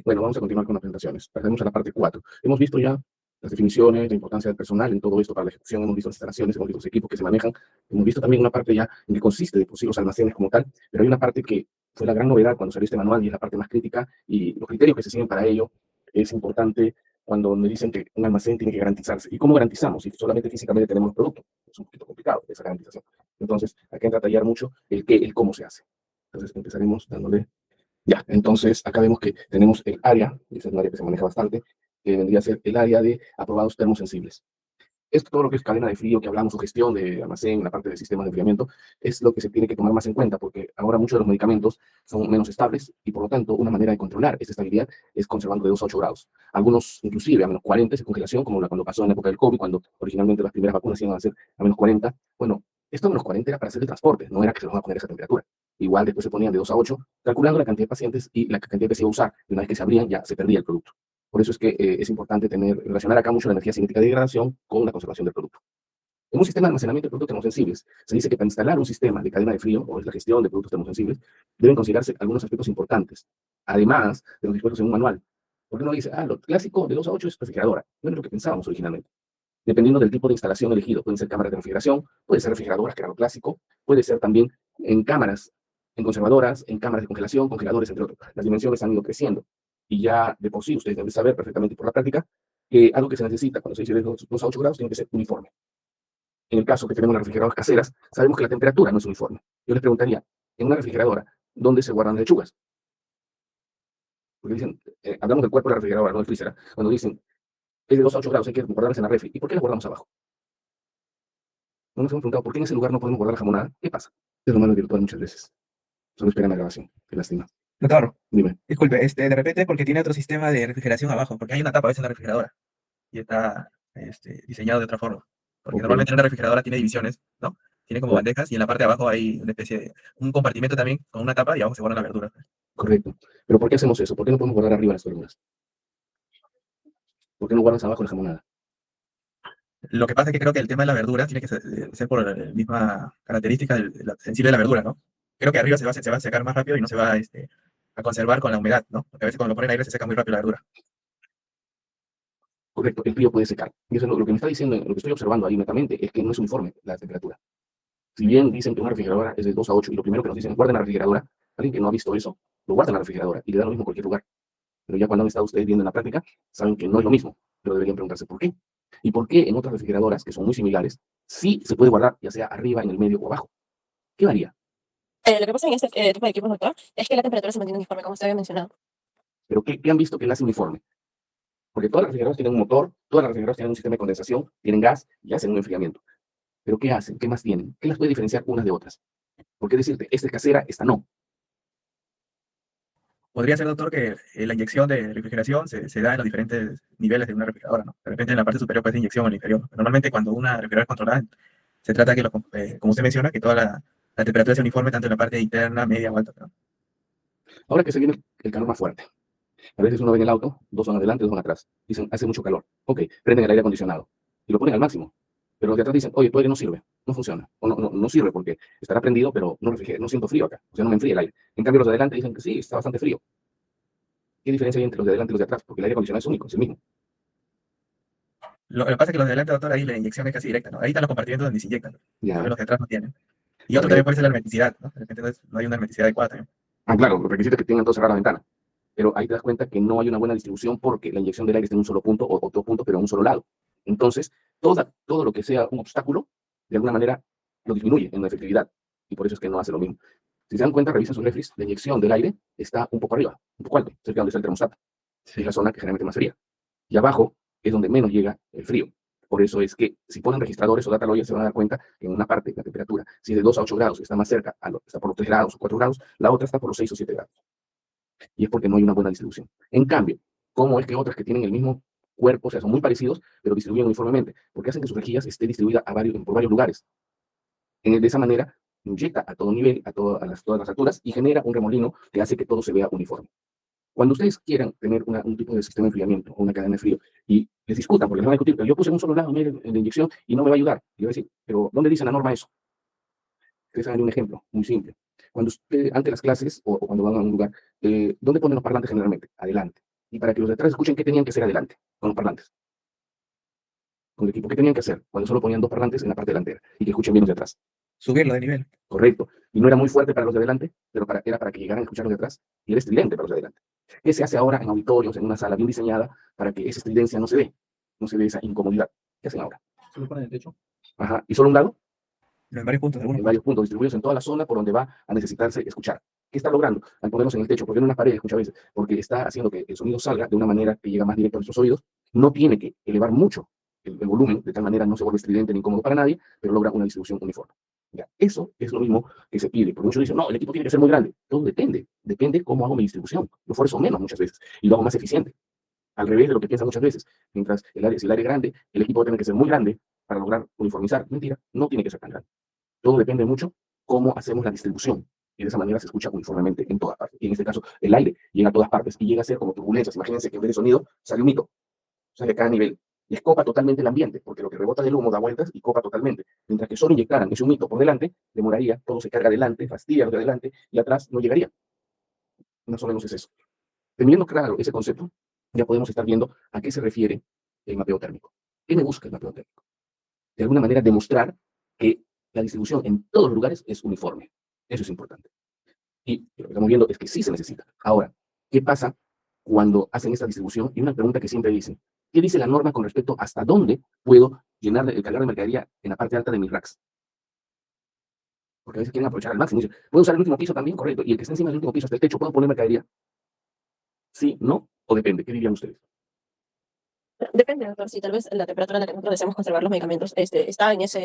Bueno, vamos a continuar con las presentaciones. Pasemos a la parte 4. Hemos visto ya las definiciones, la importancia del personal en todo esto para la ejecución, hemos visto las instalaciones, hemos visto los equipos que se manejan, hemos visto también una parte ya en que consiste de por sí los almacenes como tal, pero hay una parte que fue la gran novedad cuando salió este manual y es la parte más crítica y los criterios que se siguen para ello es importante cuando me dicen que un almacén tiene que garantizarse. ¿Y cómo garantizamos? Si solamente físicamente tenemos el producto, es un poquito complicado esa garantización. Entonces, acá entra a tallar mucho el qué, el cómo se hace. Entonces, empezaremos dándole ya, entonces acá vemos que tenemos el área, y esa es un área que se maneja bastante, que vendría a ser el área de aprobados termosensibles. Esto, todo lo que es cadena de frío que hablamos o gestión de almacén, la parte de sistemas de enfriamiento, es lo que se tiene que tomar más en cuenta, porque ahora muchos de los medicamentos son menos estables y por lo tanto una manera de controlar esta estabilidad es conservando de 2 a 8 grados. Algunos inclusive a menos 40 es congelación, como cuando pasó en la época del COVID, cuando originalmente las primeras vacunas iban a ser a menos 40. Bueno, esto a menos 40 era para hacer el transporte, no era que se los van a poner a esa temperatura. Igual después se ponían de 2 a 8, calculando la cantidad de pacientes y la cantidad que se iba a usar. Y una vez que se abrían ya se perdía el producto. Por eso es que es importante relacionar acá mucho la energía cinética de degradación con la conservación del producto. En un sistema de almacenamiento de productos termosensibles, se dice que para instalar un sistema de cadena de frío, o es la gestión de productos termosensibles, deben considerarse algunos aspectos importantes, además de los dispuestos en un manual. Porque uno dice, lo clásico de 2 a 8 es refrigeradora. No es lo que pensábamos originalmente. Dependiendo del tipo de instalación elegido, pueden ser cámaras de refrigeración, puede ser refrigeradoras, que era lo clásico, puede ser también en cámaras, en conservadoras, en cámaras de congelación, congeladores, entre otros. Las dimensiones han ido creciendo. Y ya de por sí, ustedes deben saber perfectamente por la práctica que algo que se necesita cuando se dice de 2 a 8 grados tiene que ser uniforme. En el caso que tenemos las refrigeradoras caseras, sabemos que la temperatura no es uniforme. Yo les preguntaría, en una refrigeradora, ¿dónde se guardan las lechugas? Porque dicen, hablamos del cuerpo de la refrigeradora, no del freezer. Cuando dicen, es de 2 a 8 grados, hay que guardarlas en la refri. ¿Y por qué las guardamos abajo? No nos hemos preguntado, ¿por qué en ese lugar no podemos guardar la jamonada? ¿Qué pasa? Es lo malo virtual muchas veces. Solo esperan la grabación. Qué lástima. Doctor, Dime. disculpe, de repente porque tiene otro sistema de refrigeración abajo, porque hay una tapa a veces en la refrigeradora y está diseñado de otra forma. Porque Ok, normalmente una refrigeradora tiene divisiones, ¿no? Tiene como claro, bandejas y en la parte de abajo hay una especie de un compartimento también con una tapa y abajo se guardan las verduras. correcto. Pero ¿por qué hacemos eso? ¿Por qué no podemos guardar arriba las verduras? ¿Por qué no guardas abajo la jamonada? Lo que pasa es que creo que el tema de la verdura tiene que ser por la misma característica sensible de la verdura, ¿no? Creo que arriba se va a secar más rápido y no se va a conservar con la humedad, ¿no? Porque a veces cuando lo ponen aire se seca muy rápido la verdura. Correcto, el frío puede secar. Y eso es lo que me está diciendo, lo que estoy observando ahí netamente, es que no es uniforme la temperatura. Si bien dicen que una refrigeradora es de 2 a 8 y lo primero que nos dicen, guarden la refrigeradora, alguien que no ha visto eso, lo guarda en la refrigeradora y le da lo mismo en cualquier lugar. Pero ya cuando han estado ustedes viendo en la práctica, saben que no es lo mismo, pero deberían preguntarse por qué. Y por qué en otras refrigeradoras, que son muy similares, sí se puede guardar, ya sea arriba, en el medio o abajo. ¿Qué varía? Lo que pasa en este tipo de equipos, doctor, es que la temperatura se mantiene uniforme, como usted había mencionado. Pero ¿qué han visto que la hace uniforme? Porque todas las refrigeradoras tienen un motor, todas las refrigeradoras tienen un sistema de condensación, tienen gas y hacen un enfriamiento. Pero ¿qué hacen? ¿Qué más tienen? ¿Qué las puede diferenciar unas de otras? ¿Por qué decirte, esta es casera, esta no? Podría ser, doctor, que la inyección de refrigeración se da en los diferentes niveles de una refrigeradora, ¿no? De repente en la parte superior puede ser inyección, en la inferior. Normalmente cuando una refrigeradora es controlada, se trata que, como usted menciona, que toda la temperatura sea uniforme tanto en la parte interna, media o alta, ¿no? Ahora que se viene el calor más fuerte. A veces uno ve en el auto, 2 son adelante, 2 son atrás. Dicen, hace mucho calor. Ok, prenden el aire acondicionado y lo ponen al máximo. Pero los de atrás dicen, oye, tu aire no sirve, no funciona. O no sirve porque estará prendido, pero no siento frío acá. O sea, no me enfría el aire. En cambio, los de adelante dicen que sí, está bastante frío. ¿Qué diferencia hay entre los de adelante y los de atrás? Porque el aire acondicionado es único, es el mismo. Lo que pasa es que los de adelante, doctor, ahí la inyección es casi directa, ¿no? Ahí están los compartimentos donde se inyectan. En cambio, Ya, los de atrás no tienen. Y otro también correcto. puede ser la hermeticidad, ¿no? De repente no hay una hermeticidad adecuada también. Claro, los requisitos que tengan todo cerrada la ventana. Pero ahí te das cuenta que no hay una buena distribución porque la inyección del aire está en un solo punto o 2 puntos, pero en un solo lado. Entonces, todo lo que sea un obstáculo, de alguna manera lo disminuye en la efectividad. Y por eso es que no hace lo mismo. Si se dan cuenta, revisen sus refris, la inyección del aire está un poco arriba, un poco alto, cerca de donde está el termostato. Es la Sí. zona que generalmente es más fría. Y abajo es donde menos llega el frío. Por eso es que si ponen registradores o data logger se van a dar cuenta que en una parte la temperatura, si es de 2 a 8 grados, está más cerca, está por los 3 grados o 4 grados, la otra está por los 6 o 7 grados. Y es porque no hay una buena distribución. En cambio, ¿cómo es que otras que tienen el mismo cuerpo, o sea, son muy parecidos, pero distribuyen uniformemente? Porque hacen que sus rejillas esté distribuida por varios lugares. De esa manera, inyecta a todo nivel, todas las alturas, y genera un remolino que hace que todo se vea uniforme. Cuando ustedes quieran tener un tipo de sistema de enfriamiento o una cadena de frío y les discutan, porque les van a discutir, pero yo puse en un solo lado en la inyección y no me va a ayudar. Y yo voy a decir, pero ¿dónde dice la norma eso? Ustedes hagan un ejemplo muy simple. Cuando usted, ante las clases o cuando van a un lugar, ¿dónde ponen los parlantes generalmente? Adelante. y para que los de atrás escuchen qué tenían que hacer adelante, con los parlantes. Con el equipo, ¿qué tenían que hacer? Cuando solo ponían dos parlantes en la parte delantera y que escuchen bien los de atrás. Subirlo de nivel. Correcto. Y no era muy fuerte para los de adelante, pero era para que llegaran a escuchar los de atrás y era estridente para los de adelante. ¿Qué se hace ahora en auditorios, en una sala bien diseñada, para que esa estridencia no se dé? No se dé esa incomodidad. ¿Qué hacen ahora? Solo ponen el techo. Ajá. ¿Y solo un lado? En varios puntos, algunos En varios puntos, distribuidos en toda la zona por donde va a necesitarse escuchar. ¿Qué está logrando? Al ponerlos en el techo, porque no en las paredes muchas veces, porque está haciendo que el sonido salga de una manera que llega más directo a nuestros oídos, no tiene que elevar mucho el volumen, de tal manera no se vuelve estridente ni incómodo para nadie, pero logra una distribución uniforme. Ya, eso es lo mismo que se pide, porque muchos dicen, no, el equipo tiene que ser muy grande. Todo depende cómo hago mi distribución. Lo fuerzo menos muchas veces y lo hago más eficiente. Al revés de lo que piensan muchas veces. Mientras si el área es grande, el equipo tiene que ser muy grande para lograr uniformizar. Mentira, no tiene que ser tan grande. Todo depende mucho cómo hacemos la distribución. Y de esa manera se escucha uniformemente en todas partes. Y en este caso, el aire llega a todas partes y llega a ser como turbulencias. Imagínense que en vez de sonido sale un mito. Sale a cada nivel. Y copa totalmente el ambiente, porque lo que rebota del humo da vueltas y copa totalmente. Mientras que solo inyectaran ese humito por delante, demoraría, todo se carga adelante, fastidia lo de adelante y atrás no llegaría. Más o menos es eso. Teniendo claro ese concepto, ya podemos estar viendo a qué se refiere el mapeo térmico. ¿Qué me busca el mapeo térmico? De alguna manera demostrar que la distribución en todos los lugares es uniforme. Eso es importante. Y lo que estamos viendo es que sí se necesita. Ahora, ¿qué pasa cuando hacen esta distribución? Y una pregunta que siempre dicen, ¿qué dice la norma con respecto hasta dónde puedo llenar el cargar de mercadería en la parte alta de mis racks? Porque a veces quieren aprovechar al máximo. Dicen, ¿puedo usar el último piso también? Correcto. ¿Y el que está encima del último piso hasta el techo, puedo poner mercadería? ¿Sí? ¿No? ¿O depende? ¿Qué dirían ustedes? Depende, doctor. Si tal vez la temperatura en la que nosotros deseamos conservar los medicamentos está en esa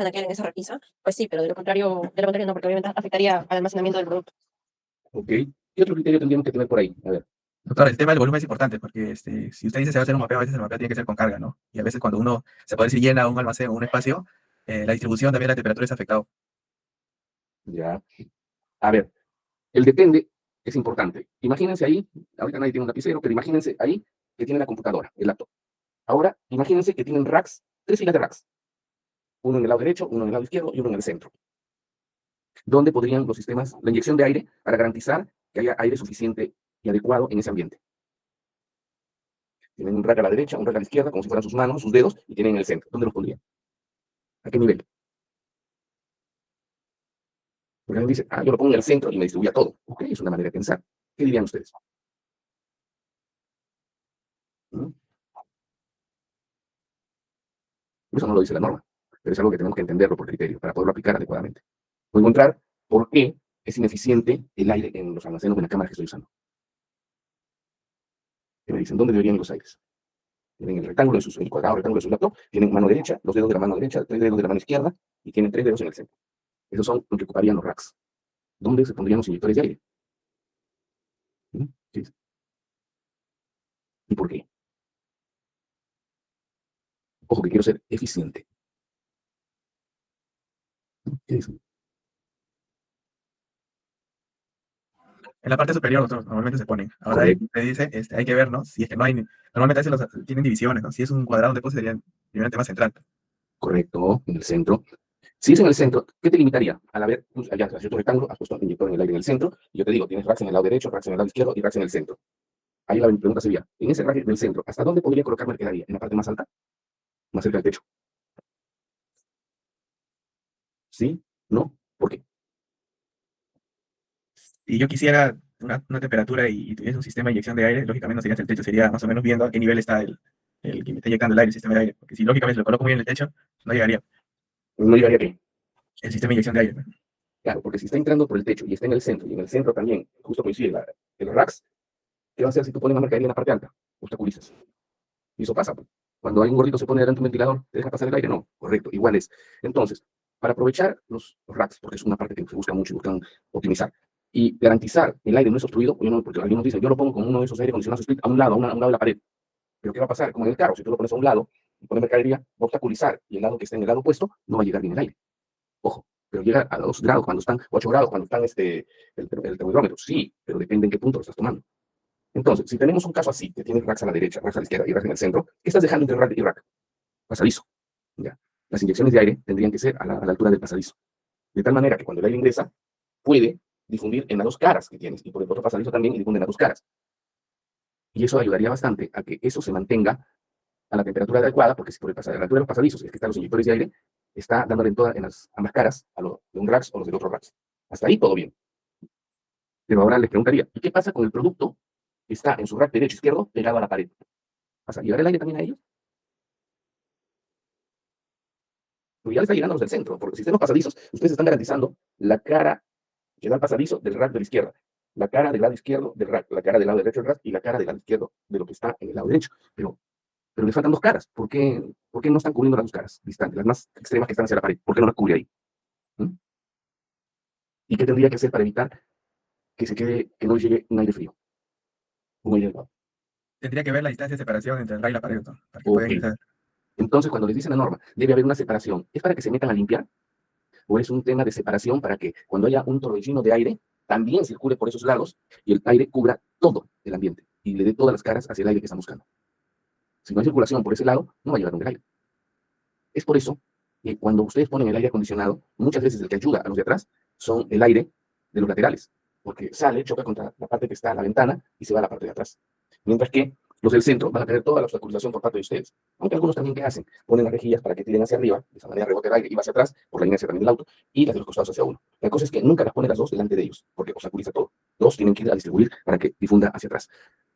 anaquel, en esa repisa, pues sí, pero de lo contrario no, porque obviamente afectaría al almacenamiento del producto. Ok. ¿Qué otro criterio tendríamos que tener por ahí? A ver. Doctor, el tema del volumen es importante porque si usted dice se va a hacer un mapeo, a veces el mapeo tiene que ser con carga, ¿no? Y a veces cuando uno se puede decir llena un almacén o un espacio, la distribución también la temperatura es afectado. Ya. A ver, el depende es importante. Imagínense ahí, ahorita nadie tiene un lapicero, pero imagínense ahí que tiene la computadora, el laptop. Ahora, imagínense que tienen racks, 3 filas de racks. Uno en el lado derecho, uno en el lado izquierdo y uno en el centro. ¿Dónde podrían los sistemas, la inyección de aire para garantizar que haya aire suficiente y adecuado en ese ambiente? Tienen un rack a la derecha, un rack a la izquierda, como si fueran sus manos, sus dedos, y tienen en el centro. ¿Dónde los pondrían? ¿A qué nivel? Porque alguien dice, yo lo pongo en el centro y me distribuye todo. Ok, es una manera de pensar. ¿Qué dirían ustedes? ¿Mm? Eso no lo dice la norma, pero es algo que tenemos que entenderlo por criterio para poderlo aplicar adecuadamente. Voy a encontrar por qué es ineficiente el aire en los almacenes o en la cámara que estoy usando. Que me dicen, ¿dónde deberían ir los aires? Tienen el rectángulo, el cuadrado rectángulo de su laptop, tienen mano derecha, los dedos de la mano derecha, 3 dedos de la mano izquierda y tienen 3 dedos en el centro. Esos son los que ocuparían los racks. ¿Dónde se pondrían los inyectores de aire? ¿Mm? ¿Sí? ¿Y por qué? Ojo que quiero ser eficiente. ¿Qué dicen? En la parte superior, doctor, normalmente se ponen. Ahora ahí te dice, hay que ver, ¿no? Si es que no hay, normalmente a veces tienen divisiones, ¿no? Si es un cuadrado, después sería el tema central. Correcto, en el centro. Si es en el centro, ¿qué te limitaría? Al haber, allá has hecho tu rectángulo, has puesto un inyector en el aire en el centro, y yo te digo, tienes racks en el lado derecho, racks en el lado izquierdo y racks en el centro. Ahí la pregunta sería, en ese rack del centro, ¿hasta dónde podría colocar mercadería? ¿En la parte más alta? ¿Más cerca del techo? ¿Sí? ¿No? ¿Por qué? Si yo quisiera una temperatura y tuviese un sistema de inyección de aire, lógicamente no sería hasta el techo, sería más o menos viendo a qué nivel está el que me está inyectando el aire, el sistema de aire. Porque si lógicamente lo coloco muy en el techo, no llegaría No llegaría a qué. el sistema de inyección de aire, ¿no? Claro, porque si está entrando por el techo y está en el centro, y en el centro también, justo coincide los racks, ¿qué va a hacer si tú pones la mercadería en la parte alta? Obstaculizas. Y eso pasa, pues. Cuando hay un gordito se pone delante de un ventilador, ¿te deja pasar el aire? No, correcto, igual es. Entonces, para aprovechar los racks, porque es una parte que se busca mucho y buscan optimizar, y garantizar el aire no es obstruido, porque algunos dicen, yo lo pongo como uno de esos aire acondicionados split a un lado, a un lado de la pared. Pero ¿qué va a pasar? Como en el carro, si tú lo pones a un lado y pones mercadería, va a obstaculizar y el lado que está en el lado opuesto no va a llegar bien el aire. Ojo, pero llega a 2 grados cuando están, 8 grados cuando están el termómetro. Sí, pero depende en qué punto lo estás tomando. Entonces, si tenemos un caso así, que tienes racks a la derecha, racks a la izquierda y racks en el centro, ¿qué estás dejando entre rack y rack? Pasadizo. ¿Ya? Las inyecciones de aire tendrían que ser a la altura del pasadizo. De tal manera que cuando el aire ingresa, puede difundir en las dos caras que tienes, y por el otro pasadizo también y difunde en las dos caras. Y eso ayudaría bastante a que eso se mantenga a la temperatura adecuada, porque si por la altura de los pasadizos es que están los inyectores de aire, está dándole en las ambas caras, a lo de un racks o los del otro racks. Hasta ahí todo bien. Pero ahora les preguntaría, ¿y qué pasa con el producto que está en su rack derecho izquierdo pegado a la pared? ¿Vas a llevar el aire también a ellos? Porque ya le está llegando a los del centro, porque si están los pasadizos, ustedes están garantizando la cara que da el pasadizo del rack de la izquierda, la cara del lado izquierdo del rack, la cara del lado derecho del rack y la cara del lado izquierdo de lo que está en el lado derecho. Pero les faltan dos caras. ¿Por qué no están cubriendo las dos caras distantes, las más extremas que están hacia la pared? ¿Por qué no las cubre ahí? ¿Mm? ¿Y qué tendría que hacer para evitar que no llegue un aire frío? Un aire helado. Tendría que ver la distancia de separación entre el rack y la pared, ¿no? Para que Ok. pueda ingresar. Entonces, cuando les dicen la norma, debe haber una separación. ¿Es para que se metan a limpiar? ¿O es un tema de separación para que cuando haya un torbellino de aire, también circule por esos lados y el aire cubra todo el ambiente y le dé todas las caras hacia el aire que están buscando? Si no hay circulación por ese lado, no va a llegar un aire. Es por eso que cuando ustedes ponen el aire acondicionado, muchas veces el que ayuda a los de atrás son el aire de los laterales, porque sale, choca contra la parte que está a la ventana y se va a la parte de atrás. Mientras que los del centro van a tener toda la obstaculización por parte de ustedes. Aunque algunos también, ¿qué hacen? Ponen las rejillas para que tiren hacia arriba, de esa manera rebote el aire y va hacia atrás, por la inercia también del auto, y las de los costados hacia uno. La cosa es que nunca las pone las dos delante de ellos, porque obstaculiza todo. Dos tienen que ir a distribuir para que difunda hacia atrás.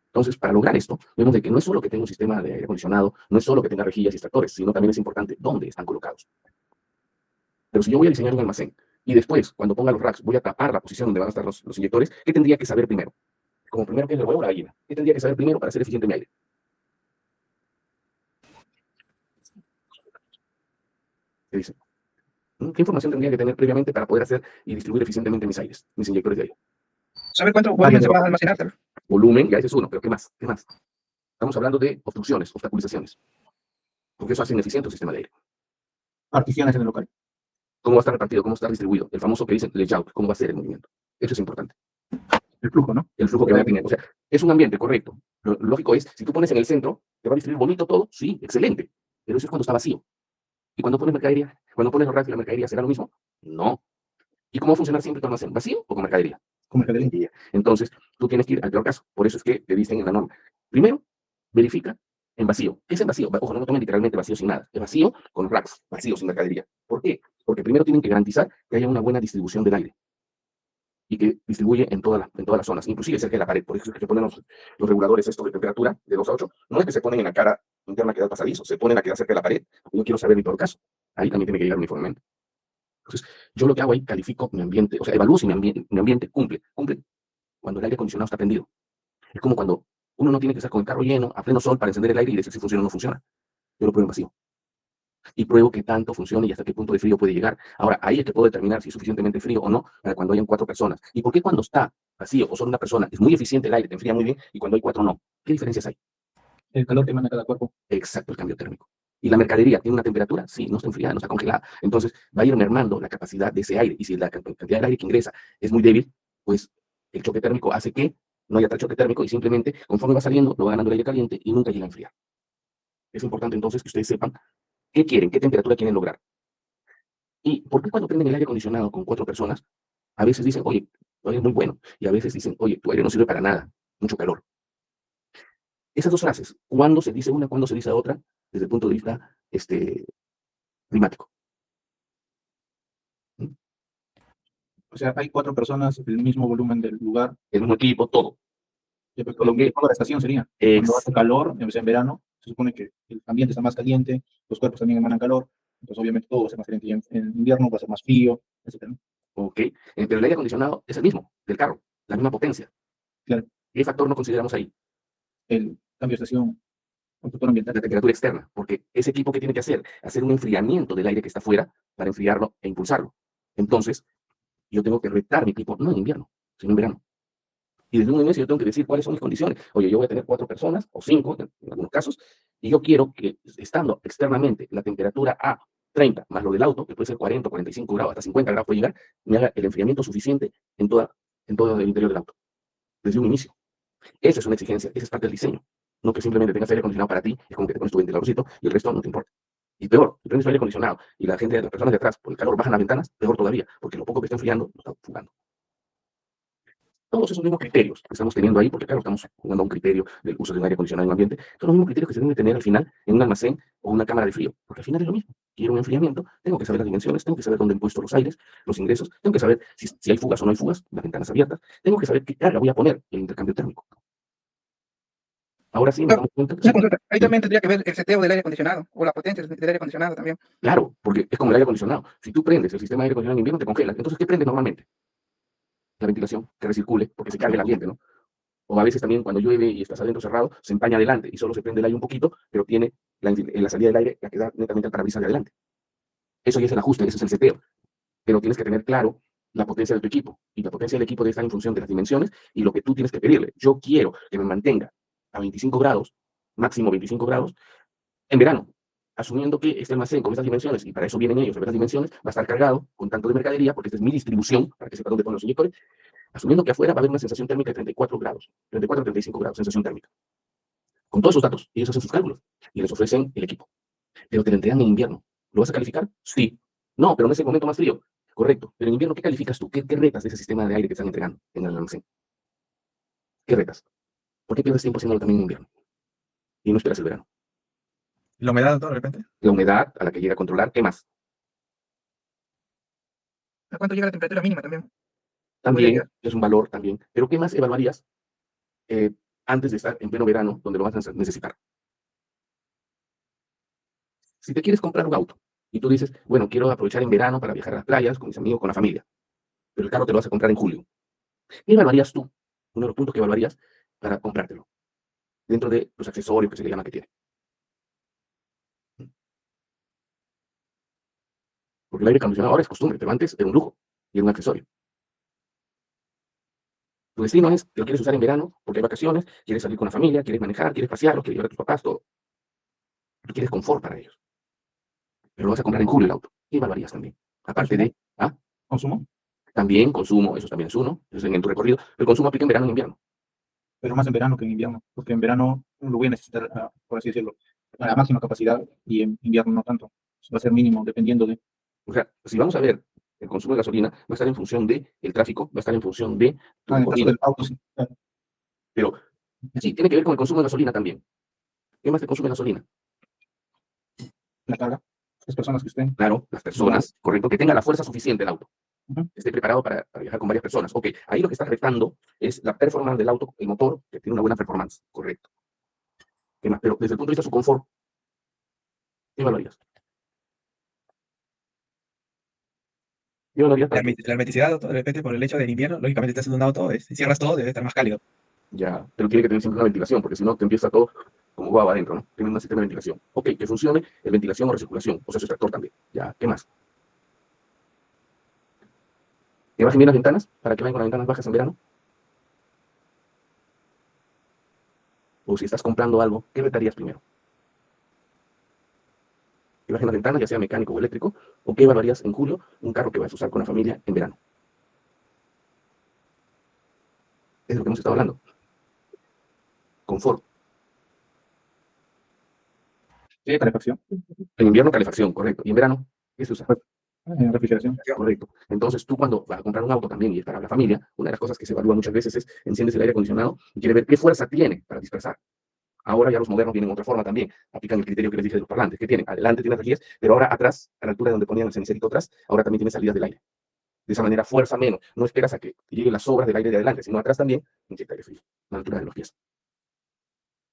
Entonces, para lograr esto, vemos de que no es solo que tenga un sistema de aire acondicionado, no es solo que tenga rejillas y extractores, sino también es importante dónde están colocados. Pero si yo voy a diseñar un almacén y después, cuando ponga los racks, voy a tapar la posición donde van a estar los inyectores, ¿qué tendría que saber primero? Como primero, ¿qué es el huevo o la gallina? ¿Qué tendría que saber primero para hacer eficiente mi aire? ¿Qué dicen? ¿Qué información tendría que tener previamente para poder hacer y distribuir eficientemente mis aires, mis inyectores de aire? ¿Saber cuánto volumen se va a almacenar? Volumen, ya ese es uno, pero ¿qué más? ¿Qué más? Estamos hablando de obstrucciones, obstaculizaciones, porque eso hace ineficiente el sistema de aire. Particiones en el local. ¿Cómo va a estar repartido? ¿Cómo va a estar distribuido? El famoso que dicen layout, ¿cómo va a ser el movimiento? Eso es importante. El flujo, ¿no? El flujo que va a tener. O sea, es un ambiente correcto. Lo lógico es, si tú pones en el centro, ¿te va a distribuir bonito todo? Sí, excelente. Pero eso es cuando está vacío. ¿Y cuando pones mercadería? ¿Cuando pones los racks y la mercadería será lo mismo? No. ¿Y cómo va a funcionar siempre tu almacén? ¿Vacío o con mercadería? Con mercadería. Entonces, tú tienes que ir al peor caso. Por eso es que te dicen en la norma. Primero, verifica en vacío. ¿Qué es en vacío? Ojo, no lo tomen literalmente vacío sin nada. Es vacío con racks, vacío sin mercadería. ¿Por qué? Porque primero tienen que garantizar que haya una buena distribución del aire y que distribuye en todas las zonas, inclusive cerca de la pared. Por eso es que se ponen los reguladores estos de temperatura de 2 a 8. No es que se ponen en la cara interna que da el pasadizo, se ponen a quedar cerca de la pared. Yo quiero saber mi peor caso. Ahí también tiene que llegar uniformemente. Entonces, yo lo que hago ahí, califico mi ambiente, o sea, evalúo si mi ambiente cumple cuando el aire acondicionado está prendido. Es como cuando uno no tiene que estar con el carro lleno, a pleno sol, para encender el aire y decir si funciona o no funciona. Yo lo pruebo en vacío. Y pruebo qué tanto funciona y hasta qué punto de frío puede llegar. Ahora, ahí es que puedo determinar si es suficientemente frío o no para cuando hayan 4 personas. ¿Y por qué cuando está vacío o solo una persona es muy eficiente el aire, te enfría muy bien, y cuando hay 4 no? ¿Qué diferencias hay? El calor que emana cada cuerpo. Exacto, el cambio térmico. ¿Y la mercadería tiene una temperatura? Sí, no está enfriada, no está congelada. Entonces, va a ir mermando la capacidad de ese aire. Y si la cantidad de aire que ingresa es muy débil, pues el choque térmico hace que no haya tal choque térmico y simplemente, conforme va saliendo, lo va ganando el aire caliente y nunca llega a enfriar. Es importante entonces que ustedes sepan qué quieren, qué temperatura quieren lograr. ¿Y por qué cuando prenden el aire acondicionado con 4 personas, a veces dicen, oye, tu aire es muy bueno, y a veces dicen, oye, tu aire no sirve para nada, mucho calor? Esas dos frases, ¿cuándo se dice una, cuándo se dice otra, desde el punto de vista climático? ¿Mm? O sea, hay 4 personas, el mismo volumen del lugar. El mismo equipo, todo. Lo que toda la estación sería. Cuando hace calor, o sea, en verano, se supone que el ambiente está más caliente, los cuerpos también emanan calor, entonces obviamente todo va a ser más caliente. Y en invierno va a ser más frío, etc. Ok, pero el aire acondicionado es el mismo, del carro, la misma potencia. Claro. ¿Qué factor no consideramos ahí? El cambio de estación, el factor ambiental. La temperatura externa, porque ese equipo que tiene que hacer un enfriamiento del aire que está afuera para enfriarlo e impulsarlo. Entonces, yo tengo que retar mi equipo, no en invierno, sino en verano. Y desde un inicio yo tengo que decir cuáles son mis condiciones. Oye, yo voy a tener 4 personas, o 5 en algunos casos, y yo quiero que, estando externamente la temperatura a 30, más lo del auto, que puede ser 40, 45 grados, hasta 50 grados puede llegar, me haga el enfriamiento suficiente en todo el interior del auto, desde un inicio. Esa es una exigencia, esa es parte del diseño. No que simplemente tengas aire acondicionado para ti, es como que te pones tu ventiladorcito y el resto no te importa. Y peor, si prendes aire acondicionado y las personas de atrás, por el calor, bajan las ventanas, peor todavía, porque lo poco que está enfriando, lo está fugando. Todos esos mismos criterios que estamos teniendo ahí, porque claro, estamos jugando a un criterio del uso de un aire acondicionado en un ambiente, son los mismos criterios que se deben de tener al final en un almacén o una cámara de frío, porque al final es lo mismo. Quiero un enfriamiento, tengo que saber las dimensiones, tengo que saber dónde he puesto los aires, los ingresos, tengo que saber si hay fugas o no hay fugas, las ventanas abiertas, tengo que saber qué carga voy a poner en el intercambio térmico. Ahora sí nos damos cuenta. Una consulta. Ahí también tendría que ver el seteo del aire acondicionado o la potencia del aire acondicionado también. Claro, porque es como el aire acondicionado. Si tú prendes el sistema de aire acondicionado en invierno, te congelas. Entonces, ¿qué prendes normalmente? La ventilación, que recircule, porque se cargue el ambiente, ¿no? O a veces también cuando llueve y estás adentro cerrado, se empaña adelante y solo se prende el aire un poquito, pero tiene la salida del aire la que da netamente al parabrisas de adelante. Eso ya es el ajuste, ese es el seteo. Pero tienes que tener claro la potencia de tu equipo. Y la potencia del equipo debe estar en función de las dimensiones y lo que tú tienes que pedirle. Yo quiero que me mantenga a 25 grados, máximo 25 grados, en verano, asumiendo que este almacén con estas dimensiones, y para eso vienen ellos, a ver las dimensiones, va a estar cargado con tanto de mercadería, porque esta es mi distribución, para que sepa dónde ponen los inyectores, asumiendo que afuera va a haber una sensación térmica de 34 grados, 34 a 35 grados, sensación térmica. Con todos esos datos, ellos hacen sus cálculos y les ofrecen el equipo. Pero te lo entregan en invierno. ¿Lo vas a calificar? Sí. No, pero en ese momento más frío. Correcto. Pero en invierno, ¿qué calificas tú? ¿Qué retas de ese sistema de aire que están entregando en el almacén? ¿Qué retas? ¿Por qué pierdes tiempo haciéndolo también en invierno? Y no esperas el verano. La humedad, doctor, de repente. La humedad a la que llega a controlar, ¿qué más? ¿A cuánto llega la temperatura mínima también? También es un valor también. Pero ¿qué más evaluarías antes de estar en pleno verano, donde lo vas a necesitar? Si te quieres comprar un auto y tú dices, bueno, quiero aprovechar en verano para viajar a las playas con mis amigos, con la familia, pero el carro te lo vas a comprar en julio, ¿qué evaluarías tú? Uno de los puntos que evaluarías para comprártelo, dentro de los accesorios que se le llama que tiene. Porque el aire acondicionado ahora es costumbre, pero antes era un lujo y era un accesorio. Tu destino es que lo quieres usar en verano porque hay vacaciones, quieres salir con la familia, quieres manejar, quieres pasearlo, quieres llevar a tus papás, todo. Tú quieres confort para ellos. Pero lo vas a comprar en julio el auto. ¿Qué evaluarías también? Aparte de, ¿Consumo? también consumo, eso también es uno, eso es en tu recorrido. El consumo aplica en verano y en invierno. Pero más en verano que en invierno, porque en verano lo voy a necesitar, por así decirlo, a la máxima capacidad y en invierno no tanto. Va a ser mínimo, dependiendo de... O sea, si vamos a ver el consumo de gasolina, va a estar en función del tráfico, va a estar en función de tu en el caso recorrido. del auto, sí. Pero sí, tiene que ver con el consumo de gasolina también. ¿Qué más te consume gasolina? La carga, las personas que estén. Claro, las personas, correcto, que tenga la fuerza suficiente el auto. Ujú. Esté preparado para viajar con varias personas. Ok, ahí lo que está retando es la performance del auto, el motor, que tiene una buena performance, correcto. ¿Qué más? Pero desde el punto de vista de su confort, ¿qué valorías? ¿Qué valorías? La hermeticidad, doctor, de repente, por el hecho del invierno, lógicamente estás en un auto, si cierras todo, debe estar más cálido. Ya, pero tiene que tener siempre una ventilación, porque si no te empieza todo como guava adentro, ¿no? Tiene un sistema de ventilación. Ok, que funcione en ventilación o recirculación, o sea, su extractor también. Ya, ¿qué más? ¿Que bajen bien las ventanas para que vayan con las ventanas bajas en verano? O si estás comprando algo, ¿qué retarías primero? ¿Que bajen las ventanas, ya sea mecánico o eléctrico? ¿O qué evaluarías en julio un carro que vas a usar con la familia en verano? Es de lo que hemos estado hablando. Confort. Sí, calefacción, En invierno, calefacción, correcto. Y en verano, ¿qué se usa? refrigeración. Correcto. Entonces, tú cuando vas a comprar un auto también y es para la familia, una de las cosas que se evalúa muchas veces es enciendes el aire acondicionado y quiere ver qué fuerza tiene para dispersar. Ahora ya los modernos vienen de otra forma también. Aplican el criterio que les dije de los parlantes. ¿Qué tienen? Adelante tiene rejillas, pero ahora atrás, a la altura de donde ponían el cenicerito atrás, ahora también tiene salidas del aire. De esa manera, fuerza menos. No esperas a que lleguen las sobras del aire de adelante, sino atrás también inyecta aire frío, a la altura de los pies.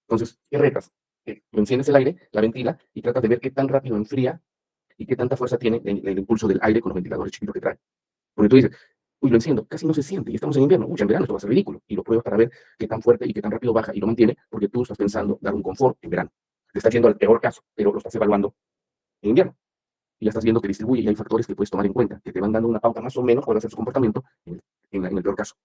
Entonces, ¿qué retas? Lo enciendes el aire, la ventila y tratas de ver qué tan rápido enfría y qué tanta fuerza tiene el impulso del aire con los ventiladores chiquitos que trae. Porque tú dices, uy, lo enciendo, casi no se siente y estamos en invierno, uy, en verano esto va a ser ridículo. Y lo pruebas para ver qué tan fuerte y qué tan rápido baja y lo mantiene porque tú estás pensando dar un confort en verano. Te estás yendo al peor caso, pero lo estás evaluando en invierno. Y ya estás viendo que distribuye y hay factores que puedes tomar en cuenta, que te van dando una pauta más o menos para hacer su comportamiento en el peor caso.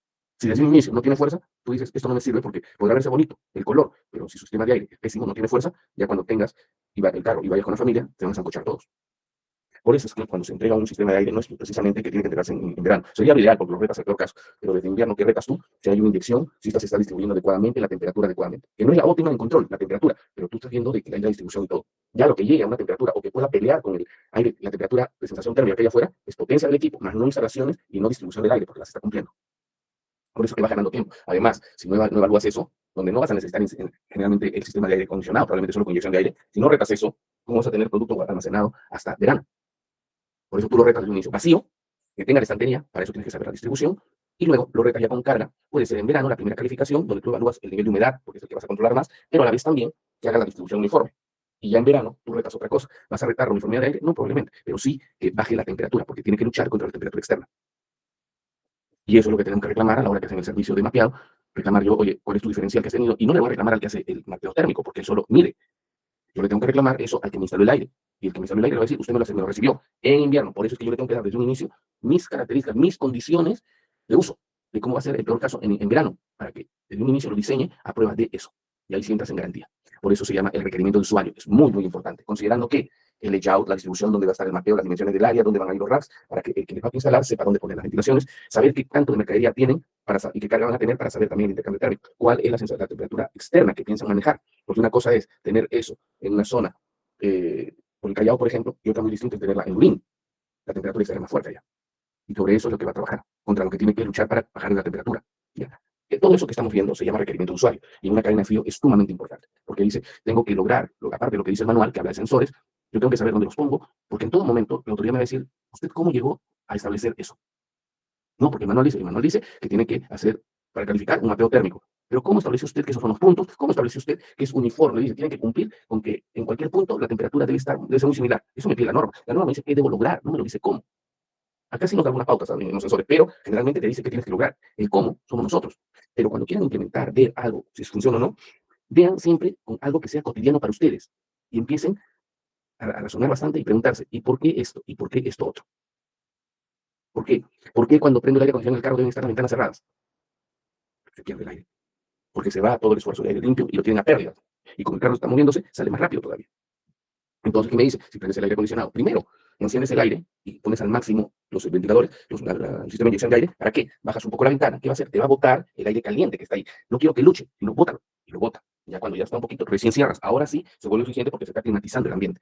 Si desde un inicio no tiene fuerza, tú dices, esto no me sirve porque podrá verse bonito, el color, pero si su sistema de aire es pésimo, no tiene fuerza, ya cuando tengas el carro y vayas con la familia, te van a zancochar todos. Por eso es que cuando se entrega un sistema de aire no es precisamente que tiene que entregarse en verano. Sería lo ideal porque lo retas en el peor caso. Pero desde invierno, ¿qué retas tú? Si hay una inyección, si esta se está distribuyendo adecuadamente, la temperatura adecuadamente. Que no es la óptima en control, la temperatura, pero tú estás viendo de que hay la distribución y todo. Ya lo que llegue a una temperatura o que pueda pelear con el aire, la temperatura de sensación térmica que hay afuera, es potencia del equipo, más no instalaciones y no distribución del aire, porque las está cumpliendo. Por eso que va ganando tiempo. Además, si no evalúas eso, donde no vas a necesitar generalmente el sistema de aire acondicionado, probablemente solo con inyección de aire, si no retas eso, ¿cómo vas a tener producto almacenado hasta verano? Por eso tú lo retas de un inicio vacío, que tenga la estantería, para eso tienes que saber la distribución, y luego lo retas ya con carga. Puede ser en verano la primera calificación, donde tú evalúas el nivel de humedad, porque es el que vas a controlar más, pero a la vez también que haga la distribución uniforme. Y ya en verano tú retas otra cosa. ¿Vas a retar la uniformidad de aire? No, probablemente, pero sí que baje la temperatura, porque tiene que luchar contra la temperatura externa. Y eso es lo que tenemos que reclamar a la hora que hacen el servicio de mapeado. Reclamar yo, oye, ¿cuál es tu diferencial que has tenido? Y no le voy a reclamar al que hace el mapeo térmico, porque él solo mide. Yo le tengo que reclamar eso al que me instaló el aire. Y el que me instaló el aire le va a decir, usted me lo recibió en invierno. Por eso es que yo le tengo que dar desde un inicio mis características, mis condiciones de uso, de cómo va a ser el peor caso en verano, para que desde un inicio lo diseñe a prueba de eso. Y ahí sí entras en garantía. Por eso se llama el requerimiento de usuario. Es muy, muy importante, considerando que el layout, la distribución, dónde va a estar el mapeo, las dimensiones del área, dónde van a ir los racks, para que el que les va a instalar sepa dónde poner las ventilaciones, saber qué tanto de mercadería tienen y qué carga van a tener para saber también el intercambio térmico, cuál es la temperatura externa que piensan manejar. Porque una cosa es tener eso en una zona, por el Callao, por ejemplo, y otra muy distinta es tenerla en Lurín. La temperatura externa es más fuerte allá. Y sobre eso es lo que va a trabajar, contra lo que tiene que luchar para bajar la temperatura. ¿Ya? Todo eso que estamos viendo se llama requerimiento de usuario. Y en una cadena de frío es sumamente importante, porque dice, tengo que lograr, aparte de lo que dice el manual, que habla de sensores, yo tengo que saber dónde los pongo, porque en todo momento la autoridad me va a decir, ¿usted cómo llegó a establecer eso? No, porque el manual dice que tiene que hacer, para calificar, un mapeo térmico. Pero ¿cómo establece usted que esos son los puntos? ¿Cómo establece usted que es uniforme? Dice, tiene que cumplir con que en cualquier punto la temperatura debe ser muy similar. Eso me pide la norma. La norma me dice qué debo lograr, no me lo dice cómo. Acá sí nos da algunas pautas también en los sensores, pero generalmente te dice qué tienes que lograr. El cómo somos nosotros. Pero cuando quieran implementar, ver algo, si funciona o no, vean siempre con algo que sea cotidiano para ustedes. Y empiecen a razonar bastante y preguntarse, ¿y por qué esto? ¿Y por qué esto otro? ¿Por qué? ¿Por qué cuando prendo el aire acondicionado del carro deben estar las ventanas cerradas? Se pierde el aire. Porque se va todo el esfuerzo de aire limpio y lo tienen a pérdida. Y como el carro está moviéndose, sale más rápido todavía. Entonces, ¿qué me dice? Si prendes el aire acondicionado, primero enciendes el aire y pones al máximo los ventiladores, el sistema de inyección de aire. ¿Para qué? Bajas un poco la ventana. ¿Qué va a hacer? Te va a botar el aire caliente que está ahí. No quiero que luche, sino bótalo. Y lo bota. Ya cuando ya está un poquito, recién cierras. Ahora sí se vuelve suficiente porque se está climatizando el ambiente.